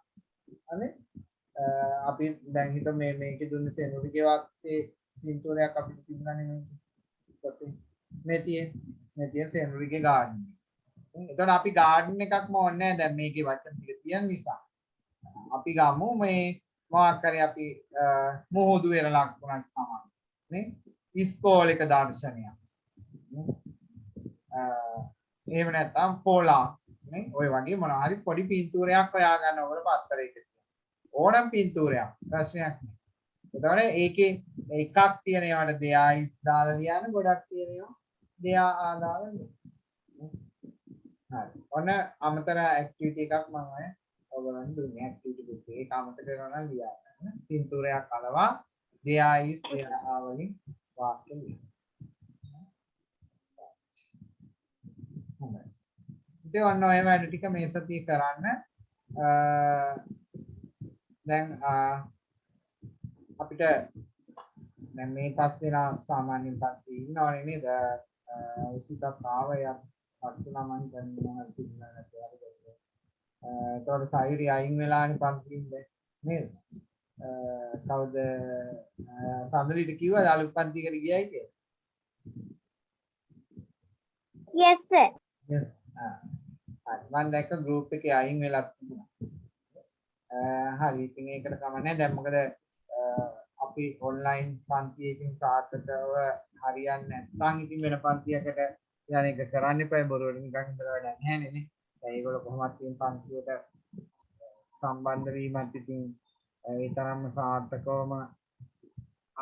හරි. අපි දැන් හිත මේකේ දුන්න සෙනුරිගේ වාක්‍යයේ පින්තූරයක් අපිට තිබුණානේ මේකේ. පොතේ. මේ තියෙන සෙනුරිගේ ගාඩන්. එතකොට අපි ගාඩන් එකක්ම ඕනේ නැහැ දැන් මේකේ වචන ටික තියෙන නිසා. අපි ගමු මේ මොකක් කරේ අපි මුහුදු වෙරළක් වුණත් තමයි නේ ඉස්කෝලේක දර්ශනයක් එහෙම නැත්නම් පොලා නේ ඔය වගේ මොනවා හරි පොඩි පින්තූරයක් හොයා ගන්න ඕගොල්ලෝ පත්තරයක ඕනම් පින්තූරයක් ප්‍රශ්නයක් නෑ එතකොට ඒකේ එකක් තියෙන ඒවාට there is දාලා ලියන්න ගොඩක් තියෙන ඒවා there are දාලා ලියන්න හරි ඔන්න අමතර ඇක්ටිවිටි එකක් මම ඔය ඔයගොල්ලන් දුන්නේ ඇක්ටිවිටි බුක් එකේ අමතක කරනවා නම් ලියා ගන්න පින්තූරයක් අලවා there is there are වලින් වාක්‍ය ලියන්න හොඳයි ඉතින් ඔන්න ඔය වැඩ ටික මේ සතියේ කරන්න දැන් අපිට දැන් මේ පස් දෙනා සාමාන්‍යයෙන් පන්ති ඉන්නවනේ නේද විසිතත් ආවයක් පත්තුනා මම දැන් සිග්නල් නැතුව එතකොට සයිරි අයින් වෙලානේ පන්තිින්ද නේද කවුද සඳලිට කිව්වද අලුත් පන්තියකට ගියයි කියලා yes sir. yes හරි මම දැක්ක ගෲප් එකේ අයින් වෙලා තිබුණා හරි ඉතින් ඒකට කමන්නේ දැන් මොකද අපි ඔන්ලයින් පන්තියකින් සාර්ථකව හරියන්නේ නැත්නම් ඉතින් වෙන පන්තියකට යන එක කරන්න එපා බොරුවට නිකන් ඉඳලා වැඩක් නැහැ නේ ඒගොල්ලෝ කොහොමද තියෙන පන්තියට සම්බන්ධ වීමත් ඉතින් ඒ තරම්ම සාර්ථකවම